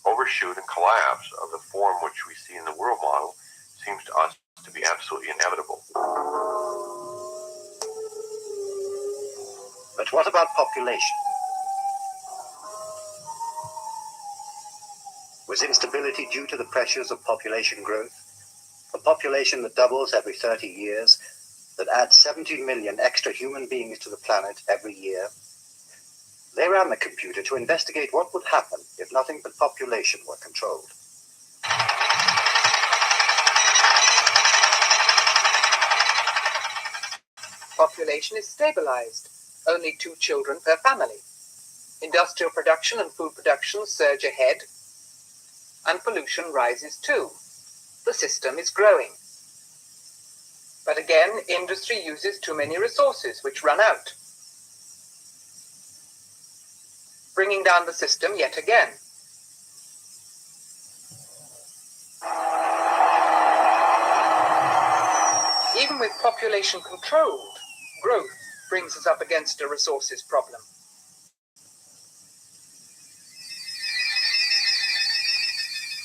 overshoot and collapse of the form which we see in the world model seems to us to be absolutely inevitable. But what about population? Was instability due to the pressures of population growth? A population that doubles every 30 years, that adds 70 million extra human beings to the planet every year? They ran the computer to investigate what would happen if nothing but population were controlled. Population is stabilized. Only 2 children per family. Industrial production and food production surge ahead, and pollution rises too. The system is growing. But again, industry uses too many resources, which run out, bringing down the system yet again. Even with population controlled, growth brings us up against a resources problem.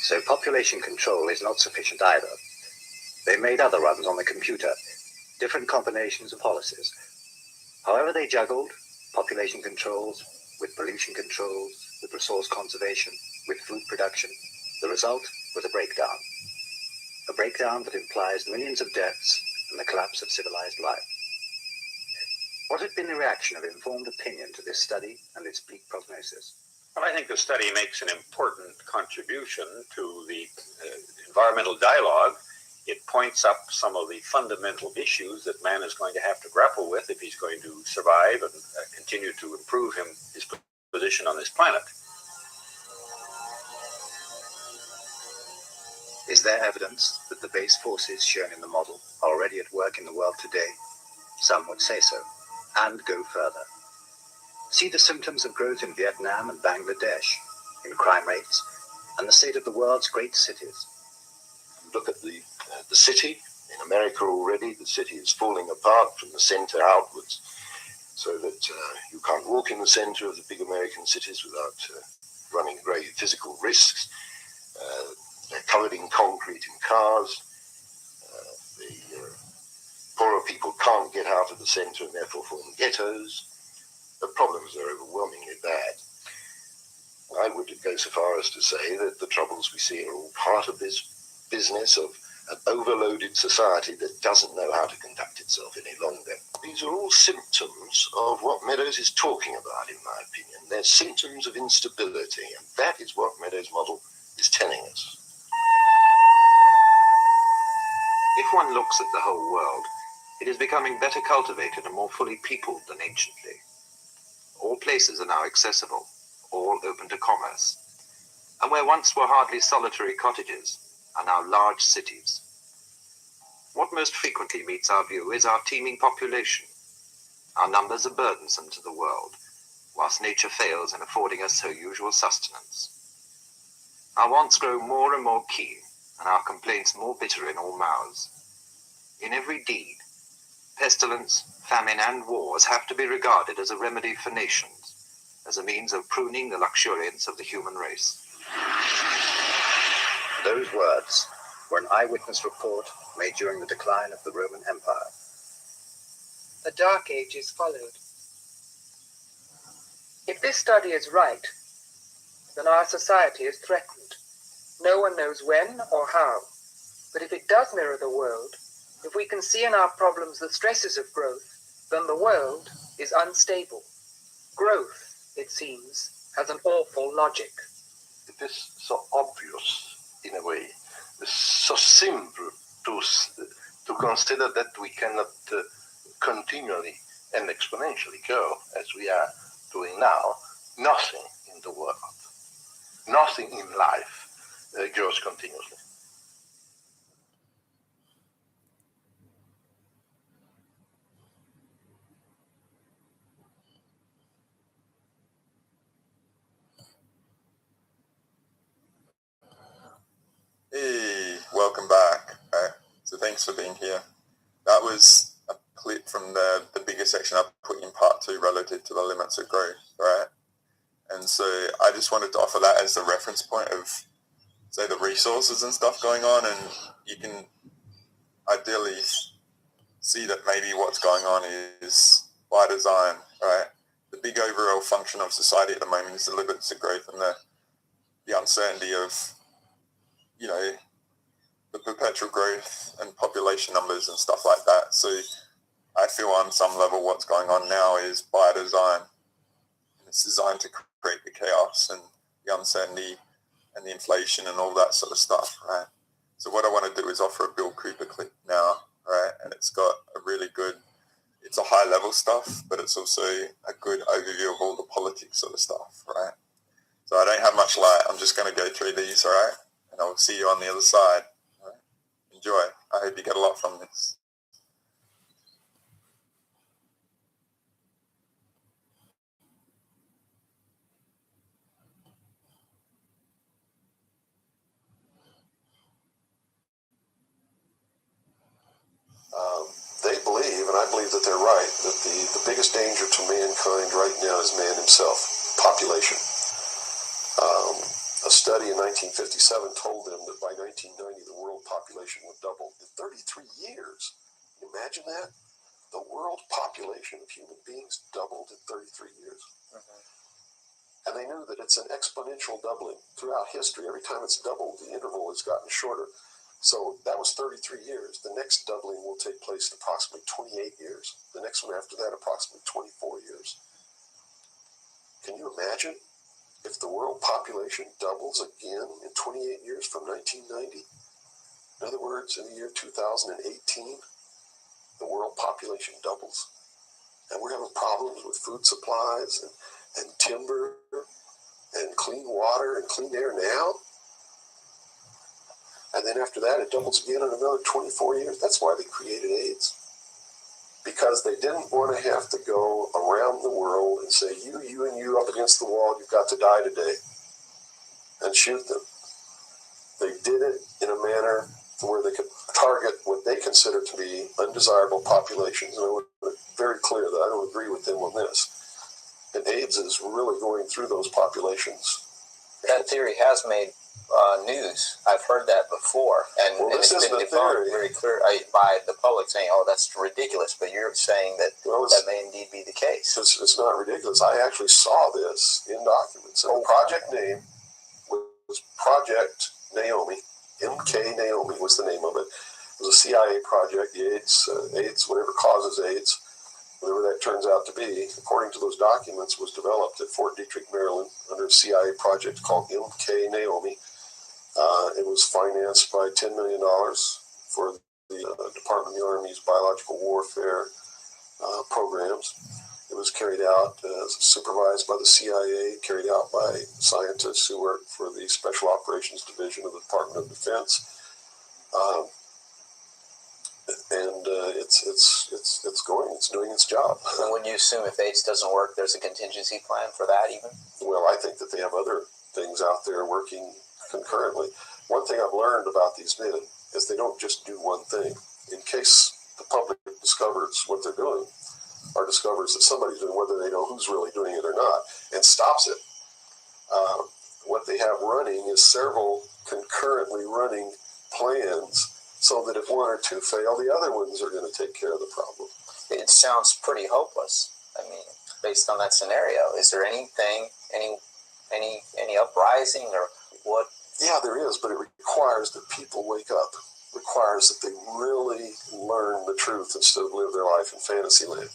So population control is not sufficient either. They made other runs on the computer, different combinations of policies. However they juggled population controls with pollution controls, with resource conservation, with food production, the result was a breakdown. A breakdown that implies millions of deaths and the collapse of civilized life. What had been the reaction of informed opinion to this study and its bleak prognosis? Well, I think the study makes an important contribution to the environmental dialogue. It points up some of the fundamental issues that man is going to have to grapple with if he's going to survive and continue to improve his position on this planet. Is there evidence that the base forces shown in the model are already at work in the world today? Some would say so, and go further. See the symptoms of growth in Vietnam and Bangladesh, in crime rates, and the state of the world's great cities. Look at the city. In America already, the city is falling apart from the center outwards, so that you can't walk in the center of the big American cities without running great physical risks. They're covered in concrete in cars. The poorer people can't get out of the center and therefore form ghettos. The problems are overwhelmingly bad. I would go so far as to say that the troubles we see are all part of this business of an overloaded society that doesn't know how to conduct itself any longer. These are all symptoms of what Meadows is talking about, in my opinion. They're symptoms of instability, and that is what Meadows' model is telling us. If one looks at the whole world, it is becoming better cultivated and more fully peopled than anciently. All places are now accessible, all open to commerce. And where once were hardly solitary cottages, are now large cities. What most frequently meets our view is our teeming population. Our numbers are burdensome to the world, whilst nature fails in affording us her usual sustenance. Our wants grow more and more keen, and our complaints more bitter in all mouths. In every deed, pestilence, famine, and wars have to be regarded as a remedy for nations, as a means of pruning the luxuriance of the human race. Those words were an eyewitness report made during the decline of the Roman Empire. The Dark Ages followed. If this study is right, then our society is threatened. No one knows when or how. But if it does mirror the world, if we can see in our problems the stresses of growth, then the world is unstable. Growth, it seems, has an awful logic. It is so obvious, in a way, so simple to consider that we cannot continually and exponentially go as we are doing now. Nothing in the world, nothing in life grows continuously. Hey, welcome back. So thanks for being here. That was a clip from the bigger section I put in part 2 relative to the limits of growth, right? And so I just wanted to offer that as a reference point of, say, the resources and stuff going on, and you can ideally see that maybe what's going on is by design, right? The big overall function of society at the moment is the limits of growth and the uncertainty of, you know, the perpetual growth and population numbers and stuff like that. So I feel on some level what's going on now is by design. It's designed to create the chaos and the uncertainty and the inflation and all that sort of stuff, right? So what I want to do is offer a Bill Cooper clip now, right? And it's got a really good, it's a high level stuff, but it's also a good overview of all the politics sort of stuff, right? So I don't have much light. I'm just going to go through these, all right? And I'll see you on the other side. All right? Enjoy. I hope you get a lot from this. They believe, and I believe that they're right, that the biggest danger to mankind right now is man himself, population. A study in 1957 told them that by 1990 the world population would double in 33 years. Can you imagine that? The world population of human beings doubled in 33 years. And they knew that it's an exponential doubling throughout history. Every time it's doubled, the interval has gotten shorter. So that was 33 years. The next doubling will take place in approximately 28 years. The next one after that, approximately 24 years. Can you imagine if the world population doubles again in 28 years from 1990? In other words, in the year 2018, the world population doubles. And we're having problems with food supplies and timber and clean water and clean air now. And then after that, it doubles again in another 24 years. That's why they created AIDS. Because they didn't want to have to go around the world and say, you, and you up against the wall, you've got to die today, and shoot them. They did it in a manner where they could target what they consider to be undesirable populations. And I want to be very clear that I don't agree with them on this. And AIDS is really going through those populations. That theory has made news. I've heard that before, and it's been debunked very clear by the public, saying, "Oh, that's ridiculous." But you're saying that that may indeed be the case. It's not ridiculous. I actually saw this in documents. And the project name was Project Naomi. MK Naomi was the name of it. It was a CIA project. The AIDS, whatever causes AIDS, whatever that turns out to be, according to those documents, was developed at Fort Detrick, Maryland, under a CIA project called MK Naomi. It was financed by $10 million for the Department of the Army's biological warfare programs. It was carried out, supervised by the CIA, carried out by scientists who worked for the Special Operations Division of the Department of Defense. It's doing its job. And would you assume if AIDS doesn't work, there's a contingency plan for that even? Well, I think that they have other things out there working concurrently. One thing I've learned about these men is they don't just do one thing. In case the public discovers what they're doing, or discovers that somebody's doing, whether they know who's really doing it or not, and stops it, what they have running is several concurrently running plans so that if one or two fail, the other ones are going to take care of the problem. It sounds pretty hopeless. I mean, based on that scenario, is there anything, any uprising or what? Yeah, there is, but it requires that people wake up. It requires that they really learn the truth instead of live their life in fantasy land.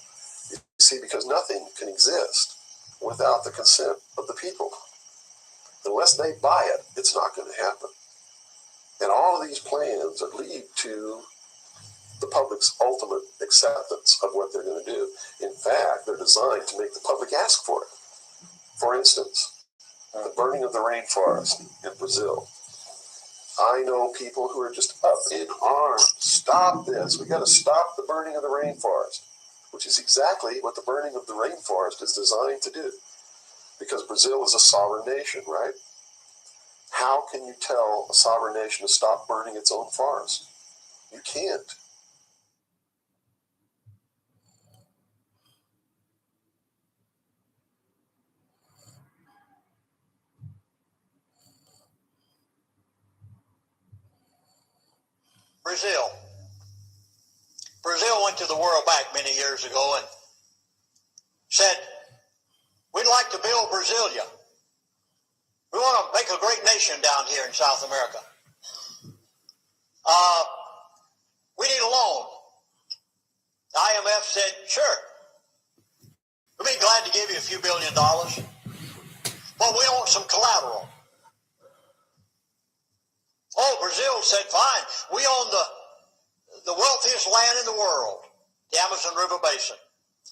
You see, because nothing can exist without the consent of the people. Unless they buy it, it's not going to happen. And all of these plans lead to the public's ultimate acceptance of what they're going to do. In fact, they're designed to make the public ask for it. For instance, the burning of the rainforest in Brazil. I know people who are just up in arms. Stop this. We got to stop the burning of the rainforest, which is exactly what the burning of the rainforest is designed to do. Because Brazil is a sovereign nation, right? How can you tell a sovereign nation to stop burning its own forest? You can't. Brazil. Brazil went to the World Bank many years ago and said, we'd like to build Brasilia. We want to make a great nation down here in South America. We need a loan. The IMF said, sure. We'd be glad to give you a few $1 billion, but we want some collateral. Oh, Brazil said, fine. We own the wealthiest land in the world, the Amazon River Basin.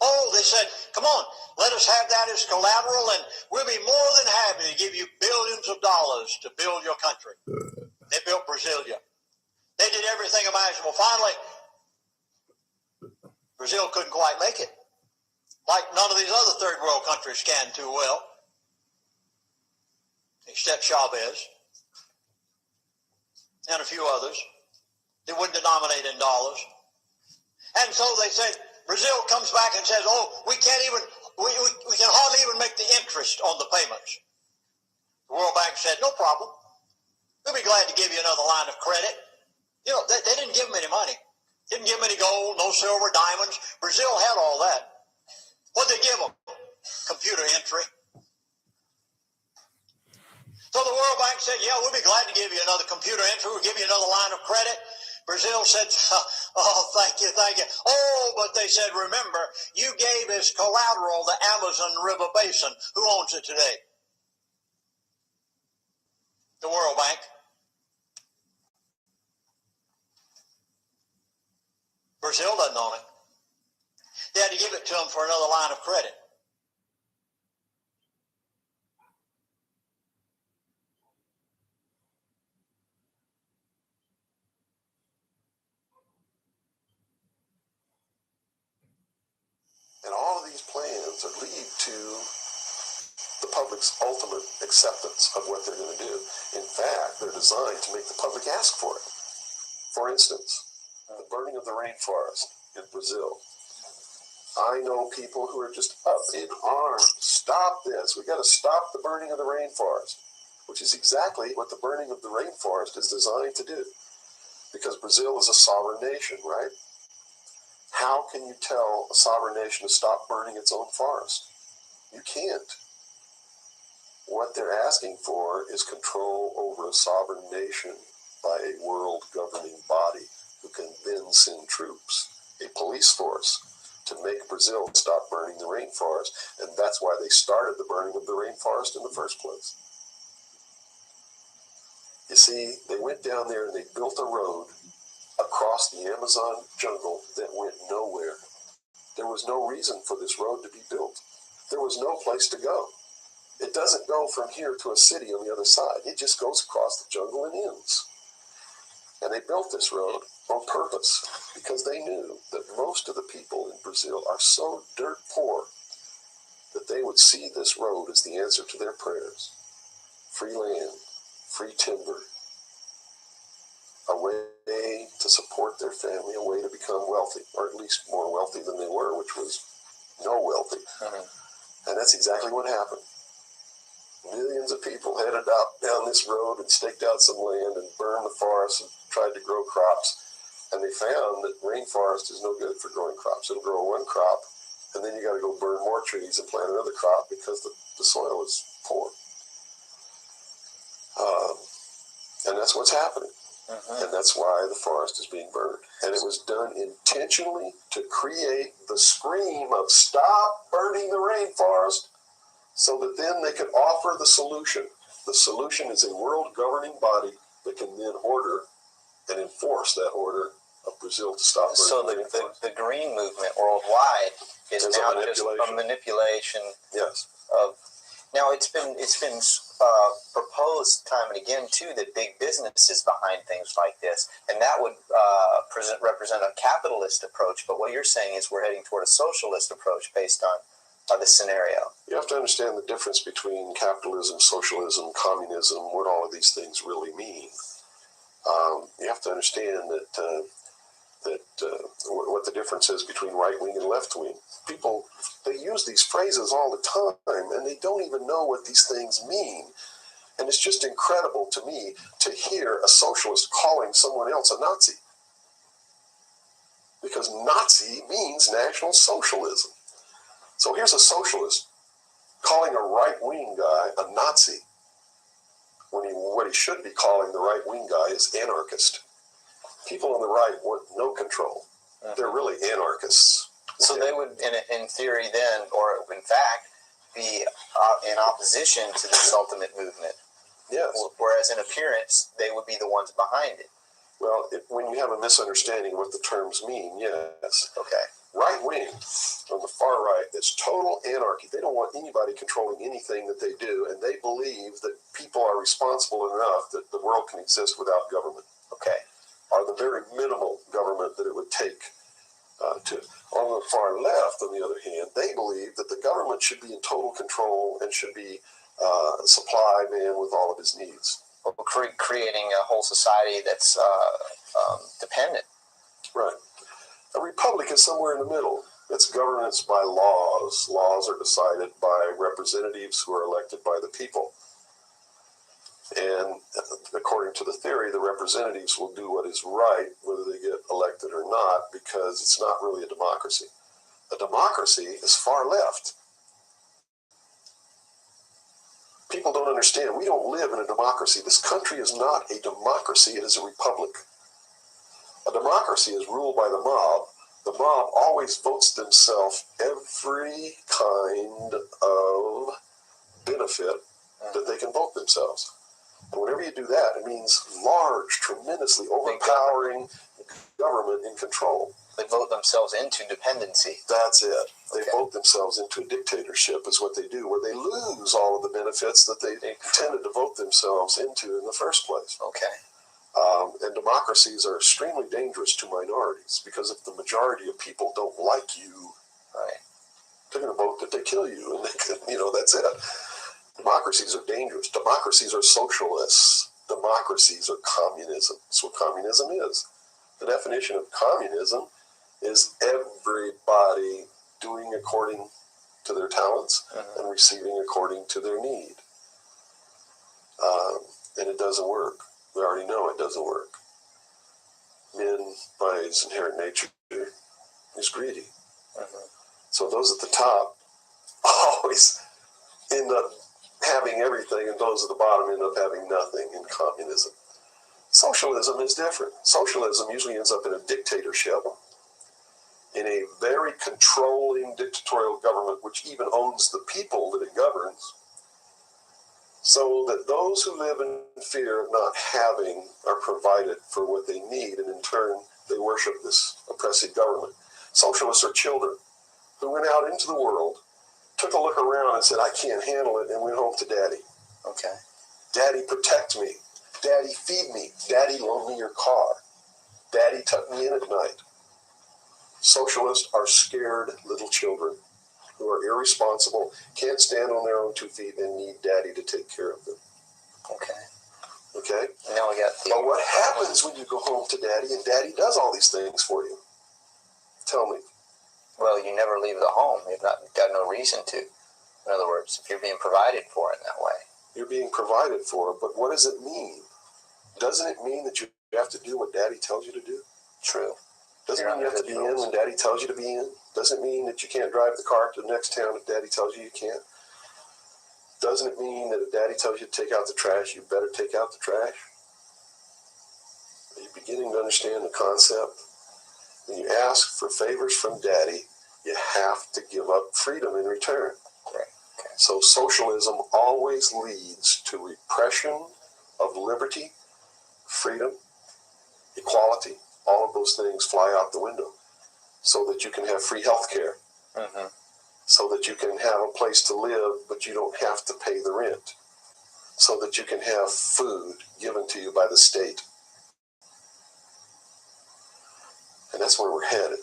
Oh, they said, come on, let us have that as collateral, and we'll be more than happy to give you billions of dollars to build your country. They built Brasilia. They did everything imaginable. Finally, Brazil couldn't quite make it, like none of these other third world countries can too well, except Chavez and a few others. They wouldn't denominate in dollars. And so they said, Brazil comes back and says, oh, we can hardly even make the interest on the payments. The World Bank said, no problem. We'll be glad to give you another line of credit. You know, they didn't give them any money. Didn't give them any gold, no silver, diamonds. Brazil had all that. What'd they give them? Computer entry. So the World Bank said, yeah, we'll be glad to give you another computer entry. We'll give you another line of credit. Brazil said, oh, thank you, thank you. Oh, but they said, remember, you gave as collateral the Amazon River Basin. Who owns it today? The World Bank. Brazil doesn't own it. They had to give it to them for another line of credit. And all of these plans lead to the public's ultimate acceptance of what they're going to do. In fact, they're designed to make the public ask for it. For instance, the burning of the rainforest in Brazil. I know people who are just up in arms. Stop this. We got to stop the burning of the rainforest, which is exactly what the burning of the rainforest is designed to do. Because Brazil is a sovereign nation, right? How can you tell a sovereign nation to stop burning its own forest? You can't. What they're asking for is control over a sovereign nation by a world governing body who can then send troops, a police force, to make Brazil stop burning the rainforest. And that's why they started the burning of the rainforest in the first place. You see, they went down there and they built a road across the Amazon jungle that went nowhere. There was no reason for this road to be built. There was no place to go. It doesn't go from here to a city on the other side. It just goes across the jungle and ends. And they built this road on purpose because they knew that most of the people in Brazil are so dirt poor that they would see this road as the answer to their prayers. Free land, free timber, to support their family, a way to become wealthy, or at least more wealthy than they were, which was no wealthy. And that's exactly what happened. Millions of people headed out down this road and staked out some land and burned the forest and tried to grow crops. And they found that rainforest is no good for growing crops. It'll grow one crop, and then you got to go burn more trees and plant another crop because the soil is poor. And that's what's happening. And that's why the forest is being burned. And it was done intentionally to create the scream of stop burning the rainforest, so that then they could offer the solution. The solution is a world governing body that can then order and enforce that order of Brazil to stop burning. So the green movement worldwide is now just a manipulation. Yes. Of now it's been proposed time and again too that big business is behind things like this, and that would represent a capitalist approach. But what you're saying is we're heading toward a socialist approach based on this scenario. You have to understand the difference between capitalism, socialism, communism, what all of these things really mean. You have to understand that what the difference is between right wing and left wing. People, they use these phrases all the time, and they don't even know what these things mean. And it's just incredible to me to hear a socialist calling someone else a Nazi, because Nazi means National Socialism. So here's a socialist calling a right-wing guy a Nazi, when what he should be calling the right-wing guy is anarchist. People on the right want no control. They're really anarchists. So they would, in theory then, or in fact, be in opposition to this ultimate movement. Yes. Whereas in appearance, they would be the ones behind it. Well, when you have a misunderstanding of what the terms mean, yes. Okay. Right wing, on the far right, is total anarchy. They don't want anybody controlling anything that they do, and they believe that people are responsible enough that the world can exist without government. Okay. Or the very minimal government that it would take to. On the far left, on the other hand, they believe that the government should be in total control and should be a supply man with all of his needs. Creating a whole society that's dependent. Right. A republic is somewhere in the middle. It's governance by laws. Laws are decided by representatives who are elected by the people. And according to the theory, the representatives will do what is right, whether they get elected or not, because it's not really a democracy. A democracy is far left. People don't understand. We don't live in a democracy. This country is not a democracy. It is a republic. A democracy is ruled by the mob. The mob always votes themselves every kind of benefit that they can vote themselves. And whenever you do that, it means large, tremendously overpowering government in control. They vote themselves into dependency. That's it. They vote themselves into a dictatorship is what they do, where they lose all of the benefits that they intended to vote themselves into in the first place. Okay. And democracies are extremely dangerous to minorities, because if the majority of people don't like you, right, they're going to vote that they kill you, and they can, that's it. Democracies are dangerous. Democracies are socialists. Democracies are communism. That's what communism is. The definition of communism is everybody doing according to their talents and receiving according to their need. And it doesn't work. We already know it doesn't work. Man, by his inherent nature, is greedy. So those at the top always end up having everything, and those at the bottom end up having nothing in communism. Socialism is different. Socialism usually ends up in a dictatorship, in a very controlling dictatorial government which even owns the people that it governs, so that those who live in fear of not having are provided for what they need, and in turn they worship this oppressive government. Socialists are children who went out into the world, took a look around and said, I can't handle it, and went home to daddy. Okay. Daddy, protect me. Daddy, feed me. Daddy, loan me your car. Daddy, tuck me in at night. Socialists are scared little children who are irresponsible, can't stand on their own 2 feet, and need daddy to take care of them. Okay. Okay? Now we got the. But what happens when you go home to Daddy and Daddy does all these things for you? Tell me. Well, you never leave the home. You've got no reason to. In other words, if you're being provided for in that way. You're being provided for, but what does it mean? Doesn't it mean that you have to do what Daddy tells you to do? True. Doesn't mean you have to be in when Daddy tells you to be in. Doesn't mean that you can't drive the car to the next town if Daddy tells you you can't. Doesn't it mean that if Daddy tells you to take out the trash, you better take out the trash? Are you beginning to understand the concept? When you ask for favors from Daddy, you have to give up freedom in return. Right. Okay. So socialism always leads to repression of liberty, freedom, equality. All of those things fly out the window so that you can have free health care, so that you can have a place to live, but you don't have to pay the rent, so that you can have food given to you by the state. And that's where we're headed.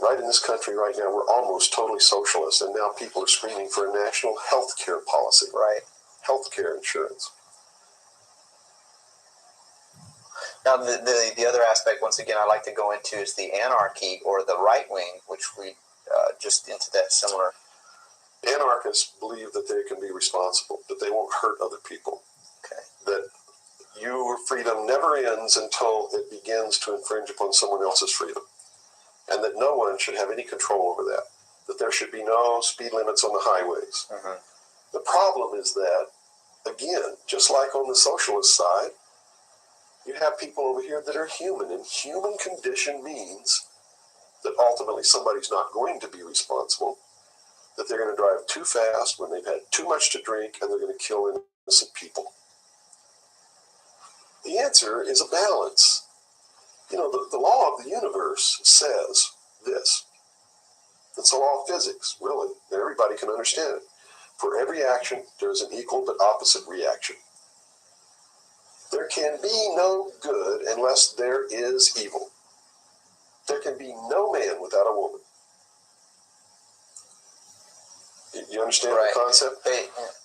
Right in this country right now, we're almost totally socialist, and now people are screaming for a national health care policy. Right. Health care insurance. Now, the other aspect, once again, I'd like to go into is the anarchy or the right wing, which we just into that similar. Anarchists believe that they can be responsible, that they won't hurt other people. Okay. That your freedom never ends until it begins to infringe upon someone else's freedom. And that no one should have any control over that. That there should be no speed limits on the highways. The problem is that, again, just like on the socialist side, you have people over here that are human, and human condition means that ultimately somebody's not going to be responsible, that they're going to drive too fast when they've had too much to drink, and they're going to kill innocent people. The answer is a balance. You know, the law of the universe says this. It's a law of physics, really, and everybody can understand it. For every action, there's an equal but opposite reaction. There can be no good unless there is evil. There can be no man without a woman. You understand the concept?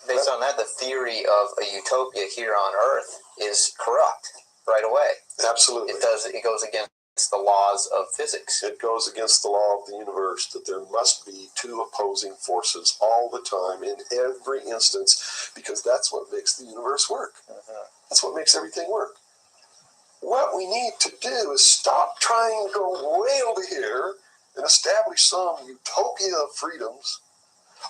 Based on that, the theory of a utopia here on Earth is corrupt right away. Absolutely. It goes against the laws of physics. It goes against the law of the universe that there must be two opposing forces all the time in every instance, because that's what makes the universe work. That's what makes everything work. What we need to do is stop trying to go way over here and establish some utopia of freedoms,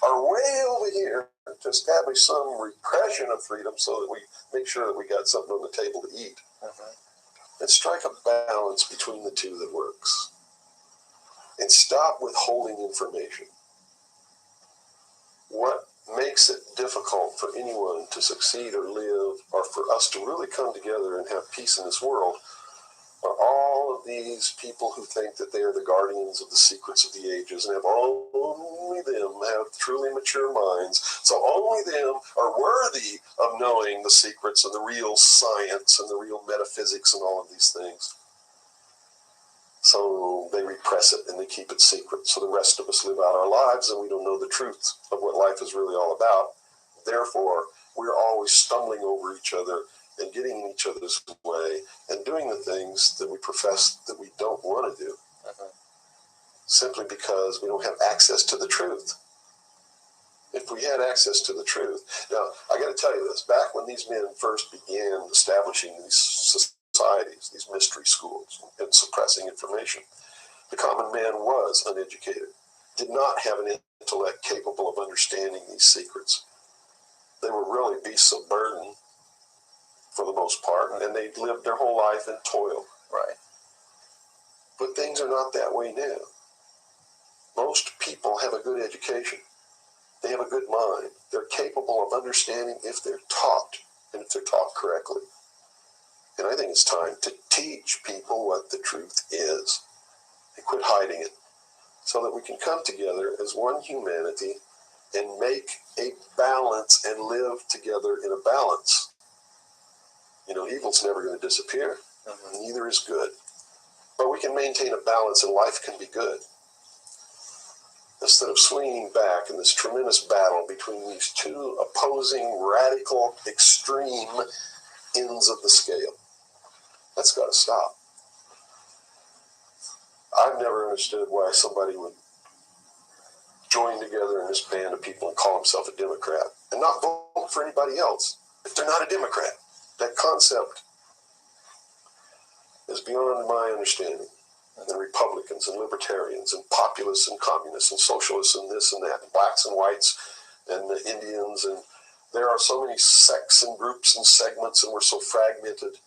or way over here to establish some repression of freedom so that we make sure that we got something on the table to eat. And strike a balance between the two that works. And stop withholding information. What makes it difficult for anyone to succeed or live, or for us to really come together and have peace in this world, are all of these people who think that they are the guardians of the secrets of the ages, and only them have truly mature minds, so only them are worthy of knowing the secrets and the real science and the real metaphysics and all of these things. So they repress it and they keep it secret, so the rest of us live out our lives and we don't know the truth of what life is really all about. Therefore, we're always stumbling over each other and getting in each other's way and doing the things that we profess that we don't want to do, simply because we don't have access to the truth. If we had access to the truth. Now, I got to tell you this, back when these men first began establishing these societies, these mystery schools, and suppressing information, the common man was uneducated, did not have an intellect capable of understanding these secrets. They were really beasts of burden for the most part, and they lived their whole life in toil. Right. But things are not that way now. Most people have a good education. They have a good mind. They're capable of understanding if they're taught, and if they're taught correctly. And I think it's time to teach people what the truth is and quit hiding it, so that we can come together as one humanity and make a balance and live together in a balance. You know, evil's never going to disappear. Neither is good. But we can maintain a balance and life can be good. Instead of swinging back in this tremendous battle between these two opposing, radical, extreme ends of the scale. That's got to stop. I've never understood why somebody would join together in this band of people and call himself a Democrat and not vote for anybody else if they're not a Democrat. That concept is beyond my understanding. And Republicans and libertarians and populists and communists and socialists and this and that, and blacks and whites and the Indians, and there are so many sects and groups and segments, and we're so fragmented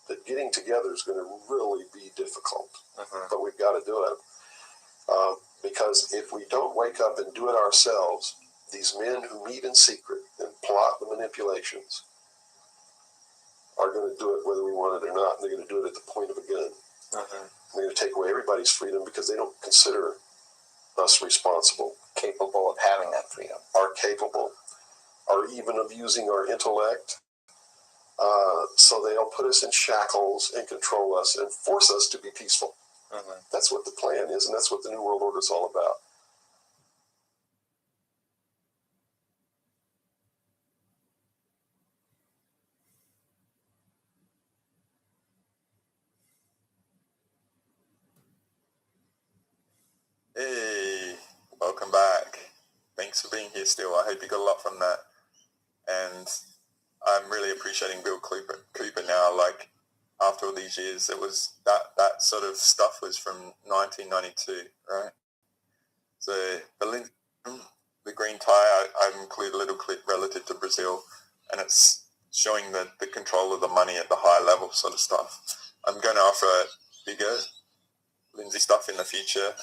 that getting together is going to really be difficult. But we've got to do it. Because if we don't wake up and do it ourselves, these men who meet in secret and plot the manipulations are going to do it whether we want it or not. And they're going to do it at the point of a gun. They're going to take away everybody's freedom because they don't consider us responsible, capable of having that freedom, are capable, or even of using our intellect. So they'll put us in shackles and control us and force us to be peaceful. That's what the plan is, and that's what the New World Order is all about. Hey, welcome back. Thanks for being here still. I hope you got a lot from that. And I'm really appreciating Bill Cooper now. Like, after all these years, it was that sort of stuff was from 1992, right? So the green tie, I've included a little clip relative to Brazil, and it's showing the control of the money at the high level sort of stuff. I'm going to offer bigger Lindsay stuff in the future.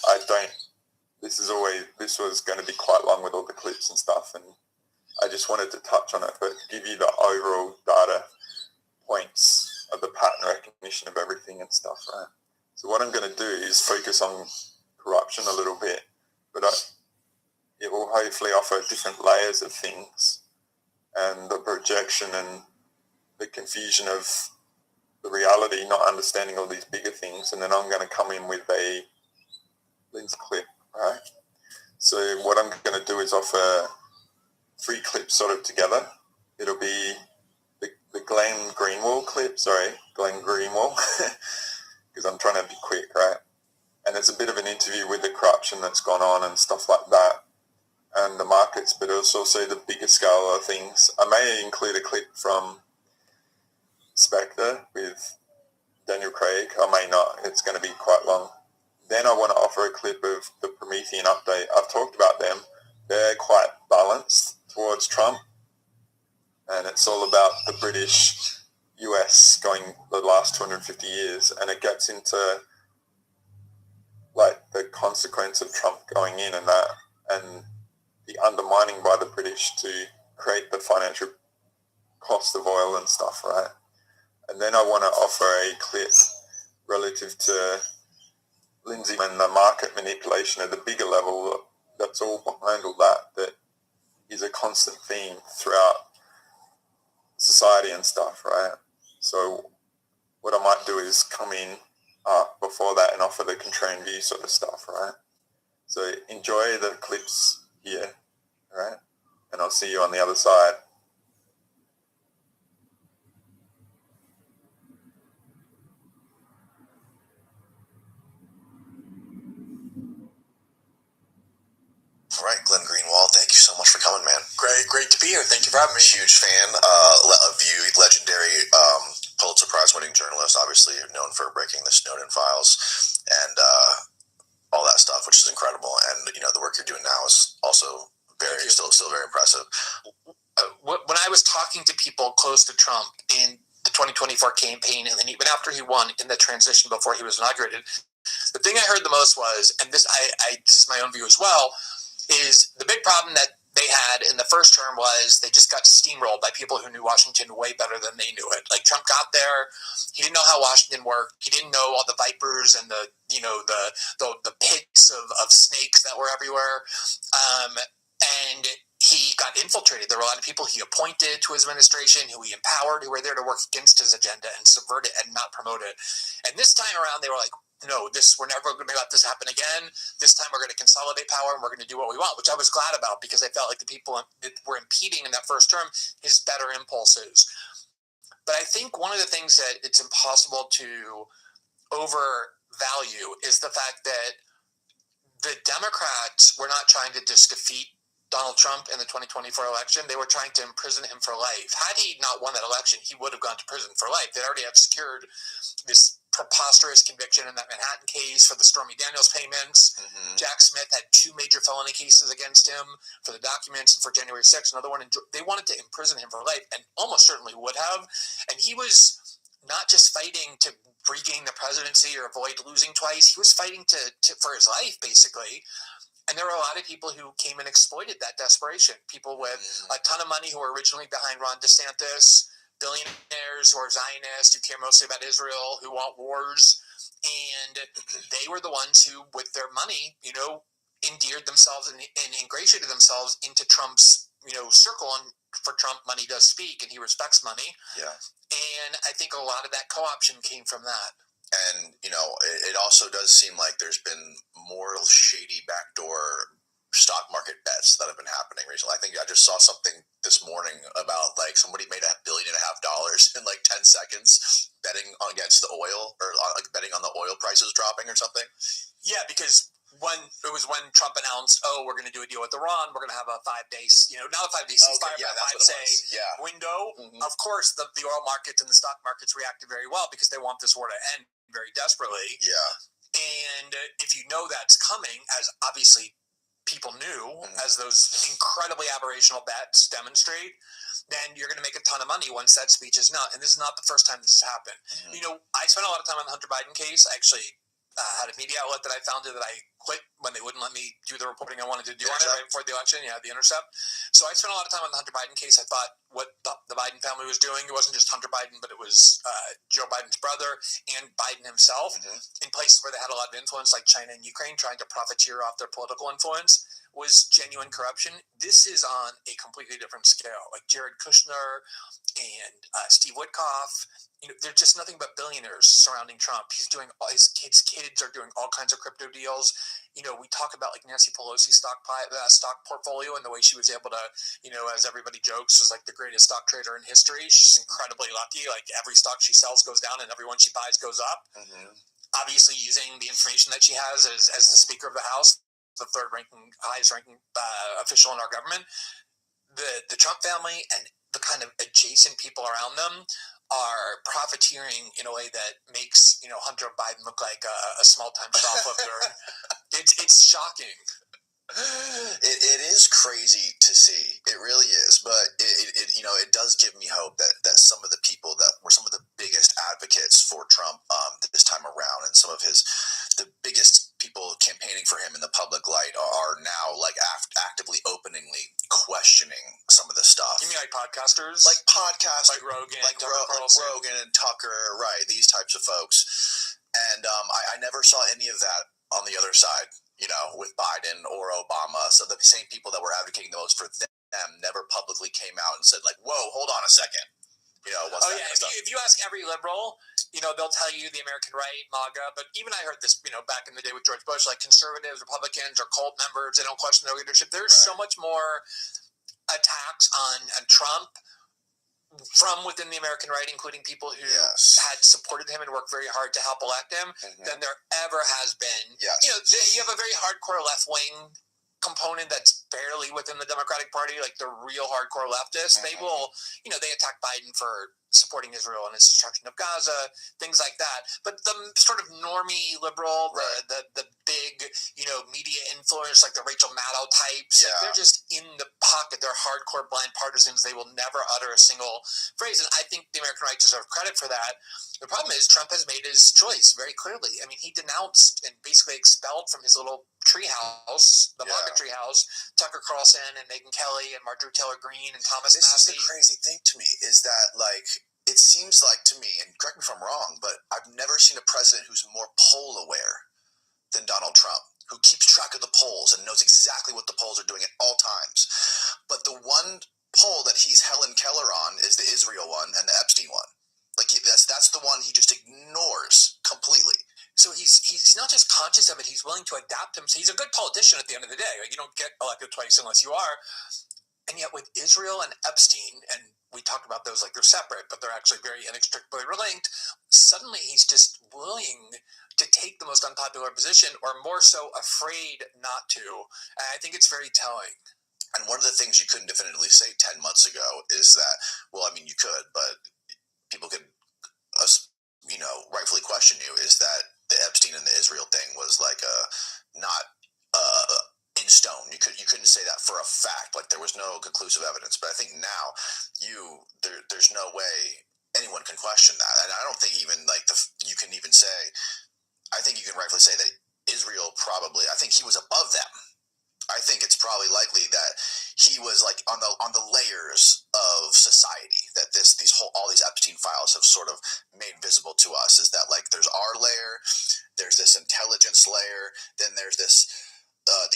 This was going to be quite long with all the clips and stuff, and I just wanted to touch on it, but give you the overall data points of the pattern recognition of everything and stuff, right? So what I'm going to do is focus on corruption a little bit, but it will hopefully offer different layers of things and the projection and the confusion of the reality, not understanding all these bigger things, and then I'm going to come in with a lens clip, right? So what I'm going to do is offer 3 clips sort of together. It'll be the Glenn Greenwald, because I'm trying to be quick, right? And it's a bit of an interview with the corruption that's gone on and stuff like that, and the markets, but it's also the bigger scale of things. I may include a clip from Spectre with Daniel Craig. I may not. It's going to be quite long. Then I want to offer a clip of the Promethean update. I've talked about them. They're quite balanced towards Trump, and it's all about the British US going the last 250 years, and it gets into like the consequence of Trump going in and that, and the undermining by the British to create the financial cost of oil and stuff, right? And then I want to offer a clip relative to Lindsay and the market manipulation at the bigger level. That's all behind all that is a constant theme throughout society and stuff, right? So what I might do is come in before that and offer the contrarian view sort of stuff, right? So enjoy the clips here, right? And I'll see you on the other side. All right, Glenn Greenwald, thank you so much for coming, man. Great to be here. Thank you for having me. Huge fan of you, legendary Pulitzer Prize-winning journalist, obviously known for breaking the Snowden files and all that stuff, which is incredible. And the work you're doing now is also still very impressive. When I was talking to people close to Trump in the 2024 campaign, and then even after he won in the transition before he was inaugurated, the thing I heard the most was, and this is my own view as well, is the big problem that they had in the first term was they just got steamrolled by people who knew Washington way better than they knew it. Like, Trump got there, he didn't know how Washington worked, he didn't know all the vipers and the pits of snakes that were everywhere, and he got infiltrated. There were a lot of people he appointed to his administration, who he empowered, who were there to work against his agenda and subvert it and not promote it. And this time around, they were like, no, we're never going to let this happen again. This time we're going to consolidate power and we're going to do what we want, which I was glad about, because I felt like the people that were impeding in that first term his better impulses. But I think one of the things that it's impossible to overvalue is the fact that the Democrats were not trying to just defeat Donald Trump in the 2024 election. They were trying to imprison him for life. Had he not won that election, he would have gone to prison for life. They already had secured this preposterous conviction in that Manhattan case for the Stormy Daniels payments. Mm-hmm. Jack Smith had 2 major felony cases against him for the documents and for January 6th, another one. They wanted to imprison him for life, and almost certainly would have. And he was not just fighting to regain the presidency or avoid losing twice. He was fighting for his life, basically. And there were a lot of people who came and exploited that desperation. People with a ton of money who were originally behind Ron DeSantis, billionaires who are Zionists, who care mostly about Israel, who want wars. And they were the ones who, with their money, endeared themselves and ingratiated themselves into Trump's, circle. And for Trump, money does speak, and he respects money. Yeah. And I think a lot of that co-option came from that. And, it also does seem like there's been more shady backdoor stock market bets that have been happening recently. I think I just saw something this morning about somebody made $1.5 billion in 10 seconds betting against the oil or betting on the oil prices dropping or something. Yeah, because when Trump announced, we're going to do a deal with Iran, we're going to have a 5-day, not a 5-day ceasefire, but a 5-day window. Mm-hmm. Of course, the oil markets and the stock markets reacted very well because they want this war to end very desperately. Yeah. And if you know that's coming, as obviously people knew, as those incredibly aberrational bets demonstrate, then you're going to make a ton of money once that speech is not. And this is not the first time this has happened. Mm-hmm. I spent a lot of time on the Hunter Biden case. I actually had a media outlet that I founded that I quit when they wouldn't let me do the reporting I wanted to do on it right before the election. Yeah, The Intercept. So I spent a lot of time on the Hunter Biden case. I thought what the Biden family was doing, it wasn't just Hunter Biden, but it was Joe Biden's brother and Biden himself in places where they had a lot of influence, like China and Ukraine, trying to profiteer off their political influence, was genuine corruption. This is on a completely different scale. Like Jared Kushner and Steve Witkoff, they're just nothing but billionaires surrounding Trump. He's doing all his kids are doing all kinds of crypto deals. We talk about Nancy Pelosi's stock portfolio and the way she was able to, as everybody jokes, was like the greatest stock trader in history. She's incredibly lucky. Like every stock she sells goes down and every one she buys goes up. Mm-hmm. Obviously using the information that she has as the Speaker of the House, the highest ranking official in our government. The Trump family and the kind of adjacent people around them are profiteering in a way that makes Hunter Biden look like a small-time shoplifter. It's shocking. It is crazy to see. It really is, but it does give me hope that some of the people that were some of the biggest advocates for Trump this time around, and some of the biggest people campaigning for him in the public light are now actively, openly questioning some of the stuff. You mean like podcasters? Like podcasters, like Rogan, Rogan and Tucker, right? These types of folks, and I never saw any of that on the other side. With Biden or Obama. So the same people that were advocating the most for them never publicly came out and said, whoa, hold on a second. What's that? If you ask every liberal, they'll tell you the American right, MAGA. But even I heard this, back in the day with George Bush, like conservatives, Republicans, or cult members, they don't question their leadership. There's so much more attacks on Trump from within the American right, including people who had supported him and worked very hard to help elect him, than there ever has been. Yes. You have a very hardcore left-wing component that's barely within the Democratic Party, like the real hardcore leftists. They will, they attack Biden for supporting Israel and its destruction of Gaza, things like that. But the sort of normie liberal, the big, media influence, like the Rachel Maddow types, like they're just in the pocket. They're hardcore blind partisans. They will never utter a single phrase. And I think the American right deserve credit for that. The problem is Trump has made his choice very clearly. I mean, he denounced and basically expelled from his little treehouse, the MAGA treehouse, Tucker Carlson and Megyn Kelly and Marjorie Taylor Greene and Thomas Massie. This is the crazy thing to me is that, it seems like to me, and correct me if I'm wrong, but I've never seen a president who's more poll aware than Donald Trump, who keeps track of the polls and knows exactly what the polls are doing at all times. But the one poll that he's Helen Keller on is the Israel one and the Epstein one. That's the one he just ignores completely. So he's not just conscious of it, he's willing to adapt him. So he's a good politician at the end of the day. You don't get elected twice unless you are. And yet with Israel and Epstein and we talked about those like they're separate, but they're actually very inextricably linked. Suddenly he's just willing to take the most unpopular position, or more so afraid not to. And I think it's very telling. And one of the things you couldn't definitively say 10 months ago is that, well, I mean, you could, but people could, rightfully question you, is that the Epstein and the Israel thing was like not in stone. You couldn't say that for a fact. Like there was no conclusive evidence. But I think now there's no way anyone can question that. And I don't think even like you can even say, I think you can rightfully say that Israel probably, I think he was above them. I think it's probably likely that he was like on the layers of society that all these Epstein files have sort of made visible to us, is that like there's our layer, there's this intelligence layer, then there's this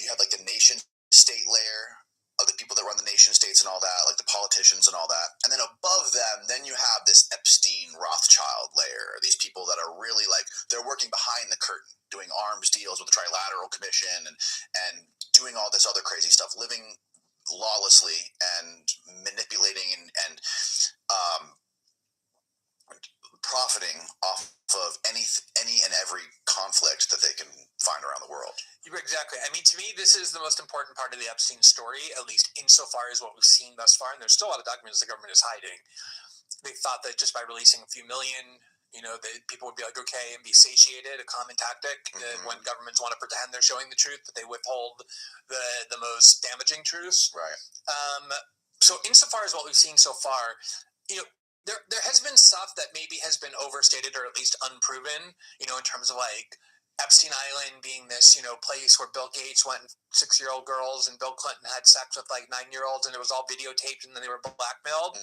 you have like the nation state layer of the people that run the nation states and all that, like the politicians and all that, and then above them, then you have this Epstein Rothschild layer, these people that are really like they're working behind the curtain, doing arms deals with the Trilateral Commission and doing all this other crazy stuff, living lawlessly and manipulating and profiting off of any and every conflict that they can find around the world. Exactly. I mean, to me, this is the most important part of the Epstein story, at least insofar as what we've seen thus far. And there's still a lot of documents the government is hiding. They thought that just by releasing a few million, people would be like, okay, and be satiated, a common tactic when governments want to pretend they're showing the truth, but they withhold the most damaging truths. Right. So insofar as what we've seen so far, there has been stuff that maybe has been overstated or at least unproven, in terms of like Epstein Island being this, place where Bill Gates went and 6-year-old girls and Bill Clinton had sex with like 9-year-olds and it was all videotaped and then they were blackmailed.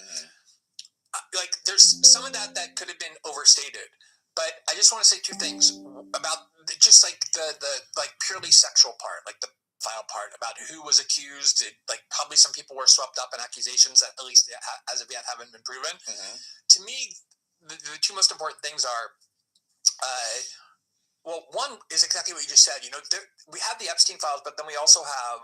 Like there's some of that could have been overstated, but I just want to say two things about just like the like purely sexual part, like the file part about who was accused. Like probably some people were swept up in accusations that at least as of yet haven't been proven. To me, the two most important things are, well, one is exactly what you just said. We have the Epstein files, but then we also have,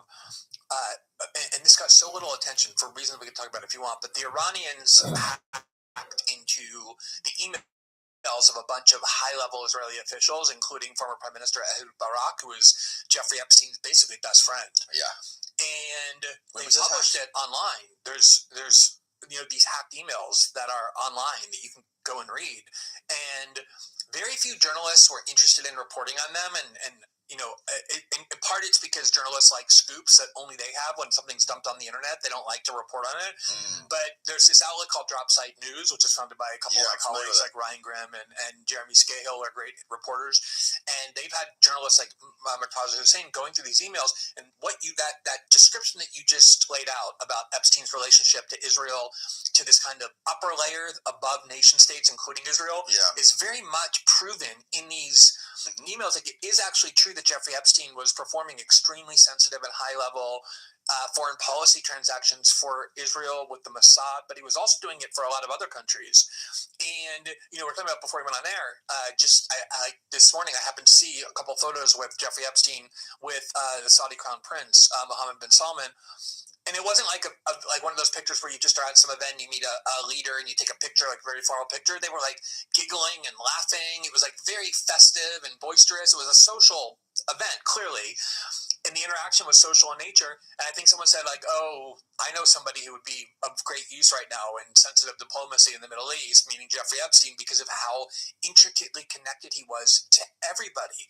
and this got so little attention for reasons we can talk about if you want, but the Iranians hacked into the emails of a bunch of high-level Israeli officials, including former Prime Minister Ehud Barak, who is Jeffrey Epstein's basically best friend. Yeah. And they published it online. There's these hacked emails that are online that you can go and read. And very few journalists were interested in reporting on them. And in part it's because journalists like scoops that only they have when something's dumped on the internet. They don't like to report on it. But there's this outlet called Dropsite News, which is founded by a couple of my colleagues like Ryan Grimm and Jeremy Scahill are great reporters. And they've had journalists like Murtaza Hussain going through these emails. And what that description that you just laid out about Epstein's relationship to Israel, to this kind of upper layer above nation states, including Israel, is very much proven in these emails. Like it is actually true that Jeffrey Epstein was performing extremely sensitive and high-level foreign policy transactions for Israel with the Mossad, but he was also doing it for a lot of other countries. And, we're talking about before he went on air, this morning I happened to see a couple photos with Jeffrey Epstein with the Saudi Crown Prince, Mohammed bin Salman. And it wasn't like like one of those pictures where you just are at some event and you meet a leader and you take a picture, like a very formal picture. They were like giggling and laughing. It was like very festive and boisterous. It was a social event, clearly. And the interaction was social in nature. And I think someone said like, oh, I know somebody who would be of great use right now in sensitive diplomacy in the Middle East, meaning Jeffrey Epstein, because of how intricately connected he was to everybody.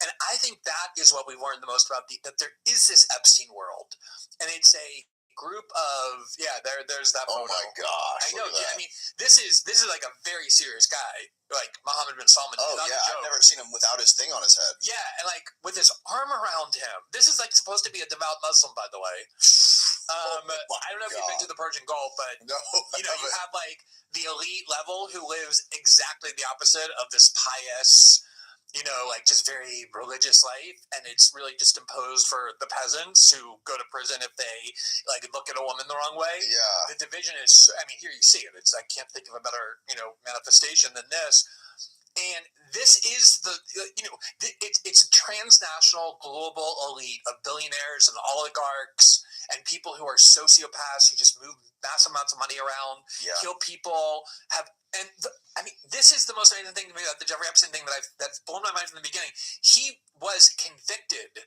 And I think that is what we've learned the most about that there is this Epstein world. And it's a group of there's that photo. Oh my gosh. I know. I mean, this is like a very serious guy, like Mohammed bin Salman. Oh yeah, I've never seen him without his thing on his head. Yeah, and like with his arm around him. This is like supposed to be a devout Muslim, by the way. I don't know if you've been to the Persian Gulf, but no, you have like the elite level who lives exactly the opposite of this pious, like just very religious life, and it's really just imposed for the peasants who go to prison if they like look at a woman the wrong way. Yeah. The division is, I mean, here you see it. It's, I can't think of a better, manifestation than this. And this is it's a transnational global elite of billionaires and oligarchs and people who are sociopaths who just move massive amounts of money around, kill people, this is the most amazing thing to me about the Jeffrey Epstein thing that's blown my mind from the beginning. He was convicted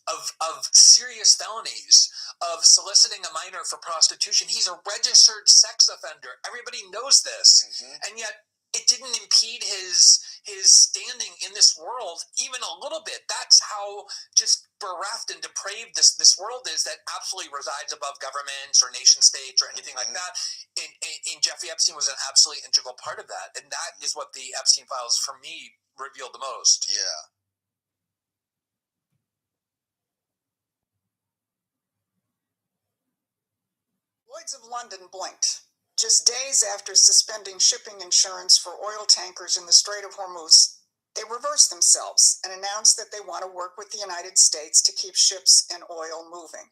of serious felonies, of soliciting a minor for prostitution. He's a registered sex offender. Everybody knows this. And yet it didn't impede his standing in this world even a little bit. That's how just bereft and depraved this world is, that absolutely resides above governments or nation states or anything like that. And Jeffrey Epstein was an absolutely integral part of that. And that is what the Epstein files, for me, revealed the most. Yeah. Lloyd's of London blinked. Just days after suspending shipping insurance for oil tankers in the Strait of Hormuz, they reversed themselves and announced that they want to work with the United States to keep ships and oil moving.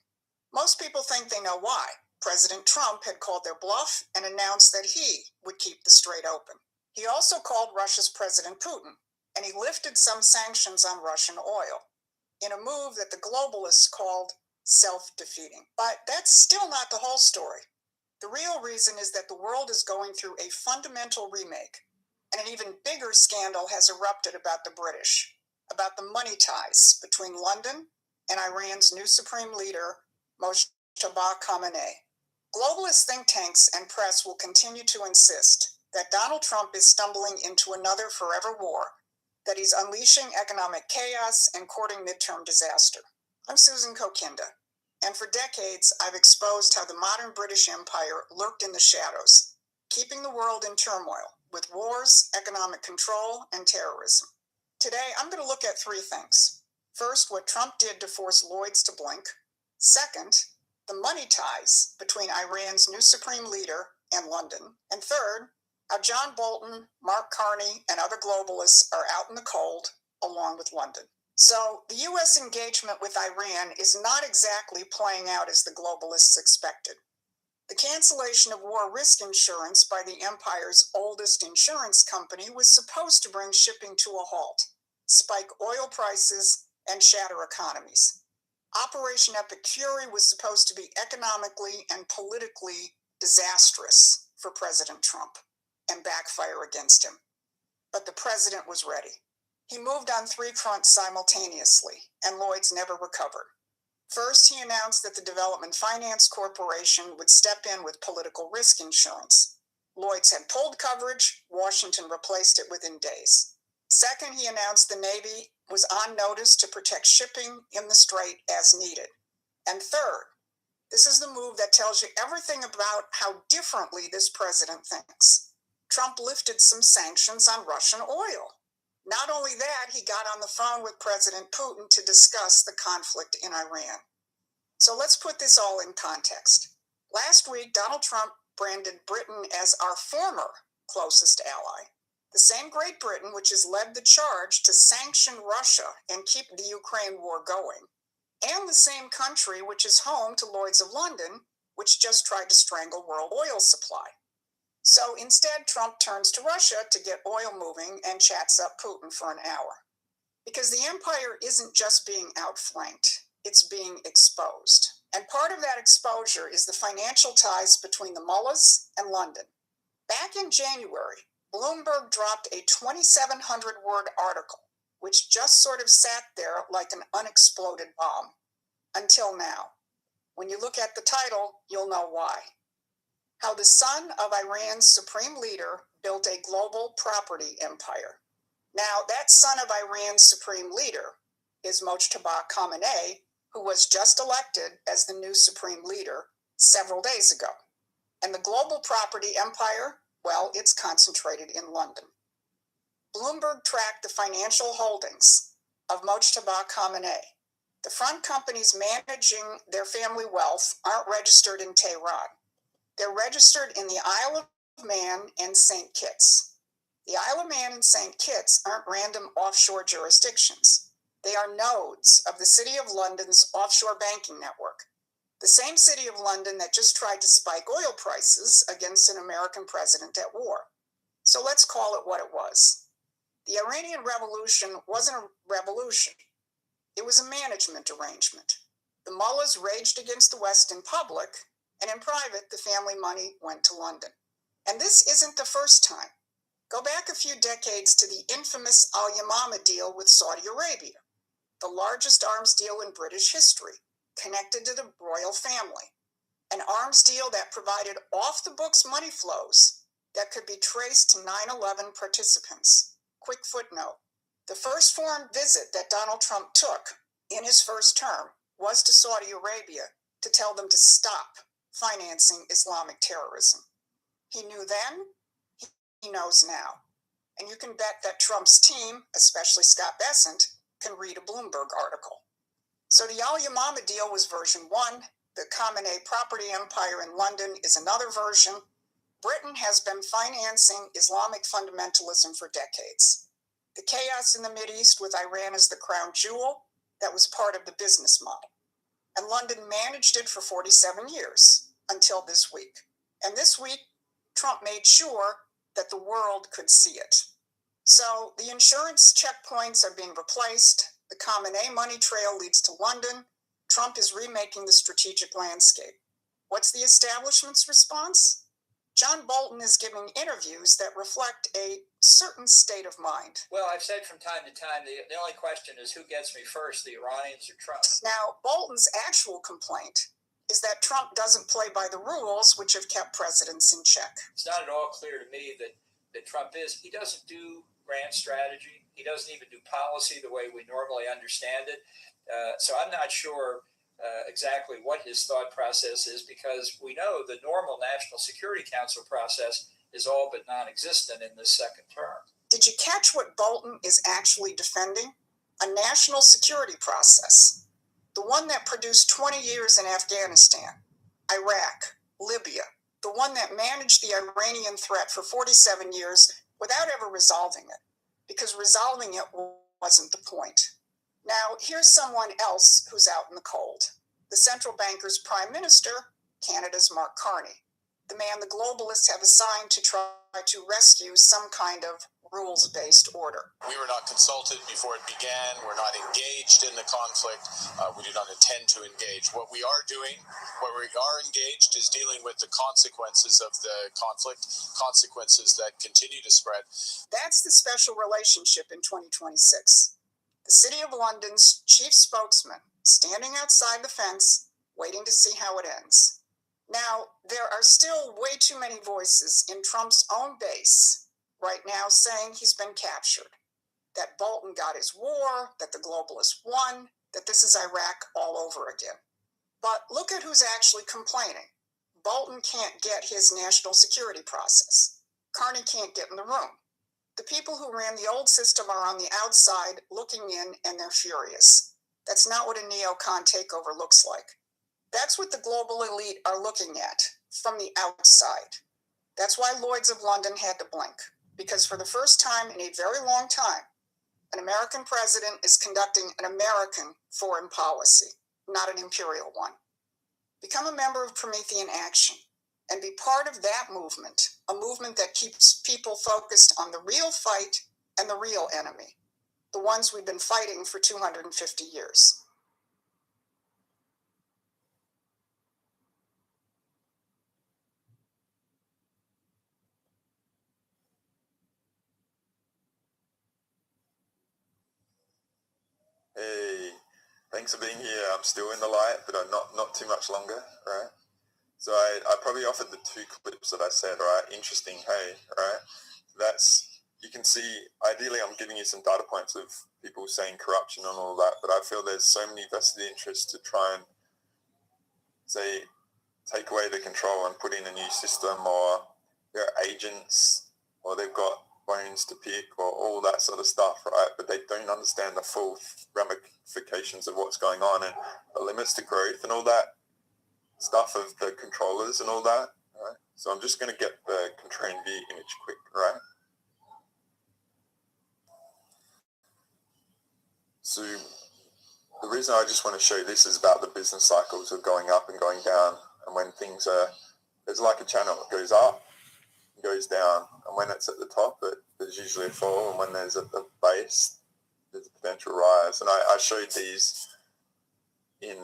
Most people think they know why. President Trump had called their bluff and announced that he would keep the strait open. He also called Russia's President Putin, and he lifted some sanctions on Russian oil, in a move that the globalists called self-defeating. But that's still not the whole story. The real reason is that the world is going through a fundamental remake, and an even bigger scandal has erupted about the British, about the money ties between London and Iran's new supreme leader, Mojtaba Khamenei. Globalist think tanks and press will continue to insist that Donald Trump is stumbling into another forever war, that he's unleashing economic chaos and courting midterm disaster. I'm Susan Kokinda, and for decades I've exposed how the modern British Empire lurked in the shadows, keeping the world in turmoil with wars, economic control, and terrorism. Today I'm going to look at three things. First, what Trump did to force Lloyd's to blink. Second, the money ties between Iran's new supreme leader and London. And third, how John Bolton, Mark Carney, and other globalists are out in the cold, along with London. So the U.S. engagement with Iran is not exactly playing out as the globalists expected. The cancellation of war risk insurance by the empire's oldest insurance company was supposed to bring shipping to a halt, spike oil prices, and shatter economies. Operation Epic Fury was supposed to be economically and politically disastrous for President Trump and backfire against him. But the president was ready. He moved on three fronts simultaneously, and Lloyd's never recovered. First, he announced that the Development Finance Corporation would step in with political risk insurance. Lloyd's had pulled coverage. Washington replaced it within days. Second, he announced the Navy was on notice to protect shipping in the strait as needed. And third, this is the move that tells you everything about how differently this president thinks. Trump lifted some sanctions on Russian oil. Not only that, he got on the phone with President Putin to discuss the conflict in Iran. So let's put this all in context. Last week, Donald Trump branded Britain as our former closest ally. The same Great Britain which has led the charge to sanction Russia and keep the Ukraine war going. And the same country which is home to Lloyd's of London, which just tried to strangle world oil supply. So instead, Trump turns to Russia to get oil moving and chats up Putin for an hour. Because the empire isn't just being outflanked, it's being exposed. And part of that exposure is the financial ties between the mullahs and London. Back in January, Bloomberg dropped a 2,700-word article, which just sort of sat there like an unexploded bomb. Until now. When you look at the title, you'll know why. How the son of Iran's supreme leader built a global property empire. Now, that son of Iran's supreme leader is Mojtaba Khamenei, who was just elected as the new supreme leader several days ago. And the global property empire, well, it's concentrated in London. Bloomberg tracked the financial holdings of Mojtaba Khamenei. The front companies managing their family wealth aren't registered in Tehran. They're registered in the Isle of Man and St. Kitts. The Isle of Man and St. Kitts aren't random offshore jurisdictions. They are nodes of the City of London's offshore banking network. The same City of London that just tried to spike oil prices against an American president at war. So let's call it what it was. The Iranian Revolution wasn't a revolution. It was a management arrangement. The mullahs raged against the West in public, and in private, the family money went to London. And this isn't the first time. Go back a few decades to the infamous Al-Yamama deal with Saudi Arabia, the largest arms deal in British history, connected to the royal family. An arms deal that provided off-the-books money flows that could be traced to 9/11 participants. Quick footnote. The first foreign visit that Donald Trump took in his first term was to Saudi Arabia to tell them to stop financing Islamic terrorism. He knew then, he knows now. And you can bet that Trump's team, especially Scott Bessent, can read a Bloomberg article. So the Al-Yamama deal was version 1. The Khamenei property empire in London is another version. Britain has been financing Islamic fundamentalism for decades. The chaos in the Mideast with Iran as the crown jewel, that was part of the business model. And London managed it for 47 years, until this week. And this week, Trump made sure that the world could see it. So the insurance checkpoints are being replaced. The Khamenei money trail leads to London. Trump is remaking the strategic landscape. What's the establishment's response? John Bolton is giving interviews that reflect a certain state of mind. Well, I've said from time to time, the only question is who gets me first, the Iranians or Trump? Now, Bolton's actual complaint is that Trump doesn't play by the rules which have kept presidents in check. It's not at all clear to me that Trump is. He doesn't do grand strategy. He doesn't even do policy the way we normally understand it. So I'm not sure exactly what his thought process is, because we know the normal National Security Council process is all but non-existent in this second term. Did you catch what Bolton is actually defending? A national security process. The one that produced 20 years in Afghanistan, Iraq, Libya. The one that managed the Iranian threat for 47 years without ever resolving it, because resolving it wasn't the point. Now, here's someone else who's out in the cold. The central banker's prime minister, Canada's Mark Carney, the man the globalists have assigned to try to rescue some kind of rules-based order. We were not consulted before it began. We're not engaged in the conflict. We do not intend to engage. What we are doing, where we are engaged, is dealing with the consequences of the conflict, consequences that continue to spread. That's the special relationship in 2026. The City of London's chief spokesman standing outside the fence, waiting to see how it ends. Now, there are still way too many voices in Trump's own base right now saying he's been captured, that Bolton got his war, that the globalists won, that this is Iraq all over again. But look at who's actually complaining. Bolton can't get his national security process. Carney can't get in the room. The people who ran the old system are on the outside looking in, and they're furious. That's not what a neocon takeover looks like. That's what the global elite are looking at from the outside. That's why Lloyd's of London had to blink, because for the first time in a very long time, an American president is conducting an American foreign policy, not an imperial one. Become a member of Promethean Action and be part of that movement, a movement that keeps people focused on the real fight and the real enemy, the ones we've been fighting for 250 years. Hey, thanks for being here. I'm still in the light, but I'm not too much longer, right? So I probably offered the 2 clips that I said, right? Interesting, hey, right? That's, you can see, ideally I'm giving you some data points of people saying corruption and all that, but I feel there's so many vested interests to try and, say, take away the control and put in a new system, or they're agents, or they've got bones to pick, or all that sort of stuff, right? But they don't understand the full ramifications of what's going on and the limits to growth and all that stuff of the controllers and all that, right? So I'm just going to get the Contrain V image quick, right? So the reason I just want to show this is about the business cycles of going up and going down, and when things are, there's like a channel, it goes up, goes down, and when it's at the top, there's usually a fall, and when there's at the base, there's a potential rise. And I showed these in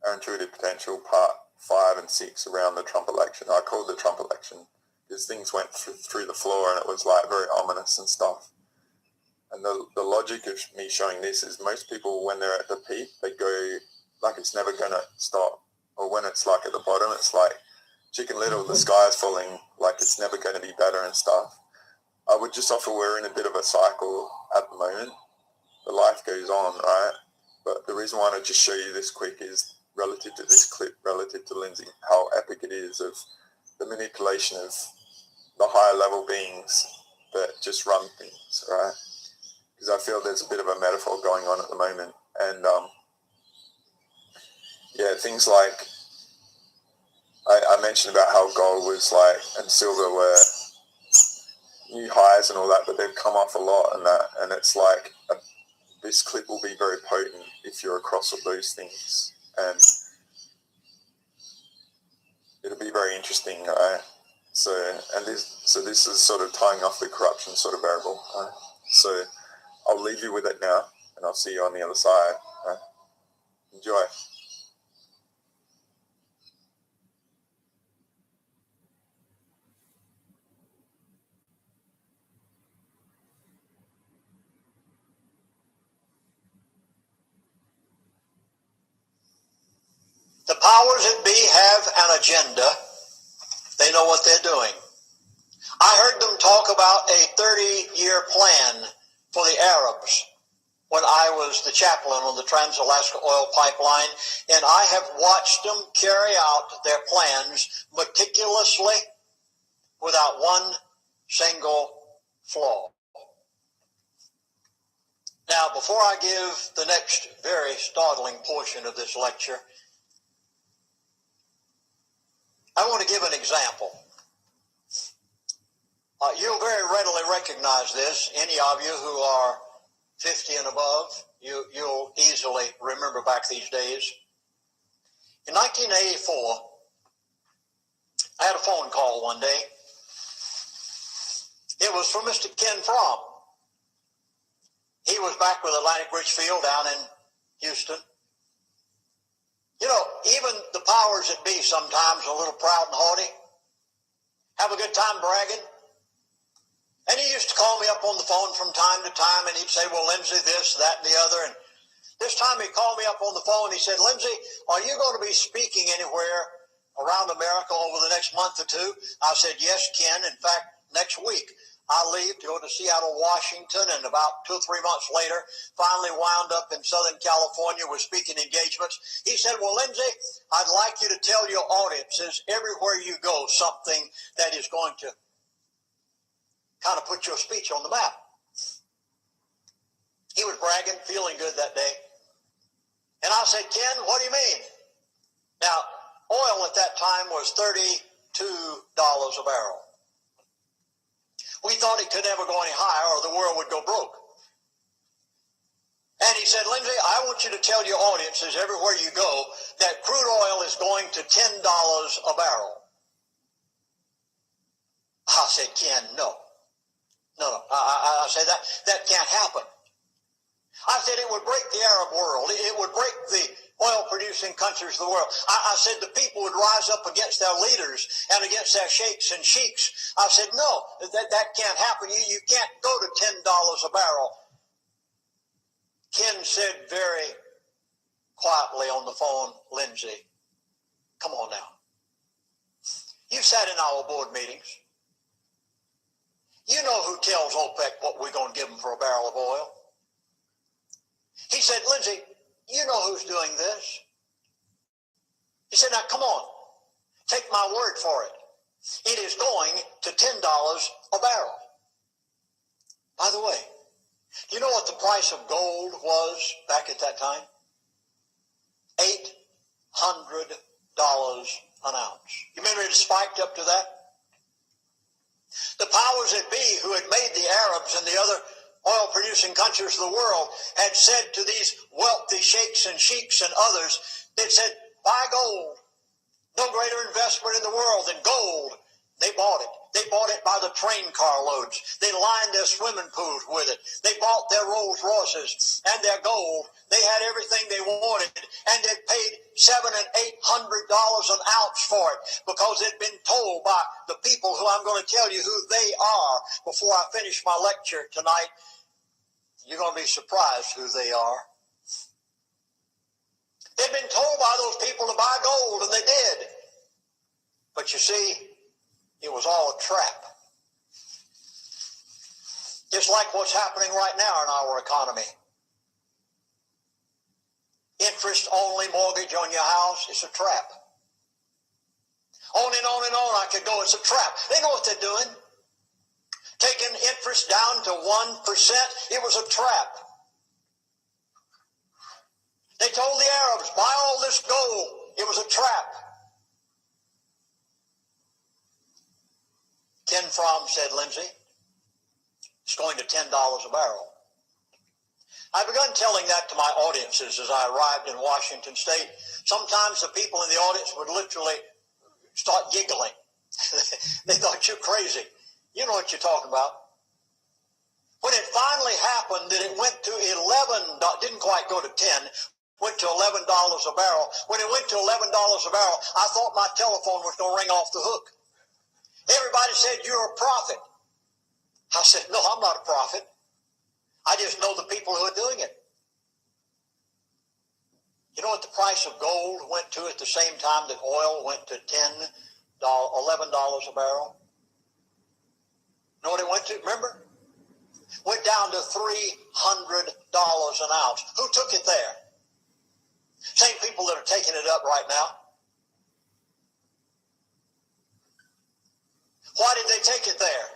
Our Intuitive Potential, part 5 and 6 around the Trump election. I called the Trump election because things went through the floor and it was like very ominous and stuff. And the logic of me showing this is most people, when they're at the peak, they go like it's never going to stop. Or when it's like at the bottom, it's like Chicken Little, the sky is falling, like it's never going to be better and stuff. I would just offer we're in a bit of a cycle at the moment. The life goes on, right? But the reason why I just show you this quick is relative to this clip, relative to Lindsay, how epic it is of the manipulation of the higher level beings that just run things, right? Because I feel there's a bit of a metaphor going on at the moment. And yeah, things like I mentioned about how gold was like, and silver were new highs and all that, but they've come off a lot and that, and it's like this clip will be very potent if you're across all those things, and it'll be very interesting, right? So this is sort of tying off the corruption sort of variable, right? So I'll leave you with it now, and I'll see you on the other side, right? Enjoy. The powers that be have an agenda. They know what they're doing. I heard them talk about a 30-year plan for the Arabs when I was the chaplain on the Trans-Alaska Oil Pipeline, and I have watched them carry out their plans meticulously without one single flaw. Now, before I give the next very startling portion of this lecture, I want to give an example. You'll very readily recognize this. Any of you who are 50 and above, you'll easily remember back these days. In 1984, I had a phone call one day. It was from Mr. Ken Fromm. He was back with Atlantic Richfield down in Houston. You know, even the powers that be sometimes are a little proud and haughty. Have a good time bragging. And he used to call me up on the phone from time to time, and he'd say, well, Lindsay, this, that, and the other. And this time he called me up on the phone. He said, Lindsay, are you going to be speaking anywhere around America over the next month or two? I said, yes, Ken. In fact, next week I leave to go to Seattle, Washington, and about 2 or 3 months later, finally wound up in Southern California with speaking engagements. He said, well, Lindsay, I'd like you to tell your audiences everywhere you go something that is going to kind of put your speech on the map. He was bragging, feeling good that day. And I said, Ken, what do you mean? Now, oil at that time was $32 a barrel. We thought it could never go any higher or the world would go broke. And he said, Lindsay, I want you to tell your audiences everywhere you go that crude oil is going to $10 a barrel. I said, Ken, no. I said, that can't happen. I said it would break the Arab world. It would break the oil-producing countries of the world. I said the people would rise up against their leaders and against their sheikhs and sheiks. I said, no, that can't happen. You can't go to $10 a barrel. Ken said very quietly on the phone, Lindsay, come on now. You sat in our board meetings. You know who tells OPEC what we're going to give them for a barrel of oil. He said, Lindsay, you know who's doing this. He said, now come on, take my word for it. It is going to $10 a barrel. By the way, do you know what the price of gold was back at that time? $800 an ounce. You remember it spiked up to that? The powers that be who had made the Arabs and the other oil-producing countries of the world had said to these wealthy sheikhs and sheiks and others, they said, buy gold. No greater investment in the world than gold. They bought it. They bought it by the train carloads. They lined their swimming pools with it. They bought their Rolls Royces and their gold. They had everything they wanted, and they paid $700 and $800 an ounce for it because they'd been told by the people who I'm going to tell you who they are before I finish my lecture tonight. You're going to be surprised who they are. They'd been told by those people to buy gold, and they did. But you see, it was all a trap. Just like what's happening right now in our economy. Interest-only mortgage on your house is a trap. On and on and on I could go. It's a trap. They know what they're doing. Taking interest down to 1%, it was a trap. They told the Arabs, buy all this gold. It was a trap. Ken Fromm said, Lindsay, it's going to $10 a barrel. I begun telling that to my audiences as I arrived in Washington State. Sometimes the people in the audience would literally start giggling. They thought you're crazy. You know what you're talking about. When it finally happened that it went to 11, didn't quite go to 10, went to $11 a barrel. When it went to $11 a barrel, I thought my telephone was going to ring off the hook. Everybody said, you're a prophet. I said, no, I'm not a prophet. I just know the people who are doing it. You know what the price of gold went to at the same time that oil went to $11 a barrel? You know what it went to? Remember? Went down to $300 an ounce. Who took it there? Same people that are taking it up right now. Why did they take it there?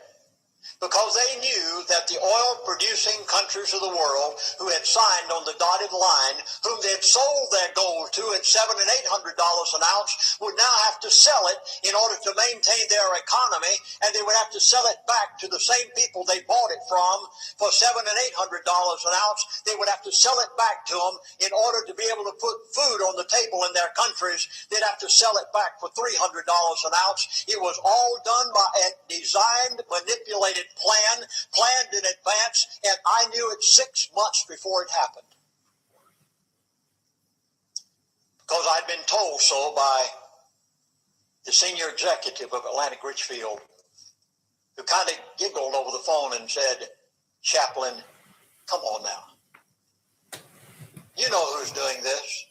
Because they knew that the oil-producing countries of the world who had signed on the dotted line, whom they had sold their gold to at $700 and $800 an ounce, would now have to sell it in order to maintain their economy, and they would have to sell it back to the same people they bought it from for $700 and $800 an ounce. They would have to sell it back to them in order to be able to put food on the table in their countries. They'd have to sell it back for $300 an ounce. It was all done by a designed, manipulated plan, planned in advance, and I knew it 6 months before it happened. Because I'd been told so by the senior executive of Atlantic Richfield, who kind of giggled over the phone and said, Chaplain, come on now. You know who's doing this.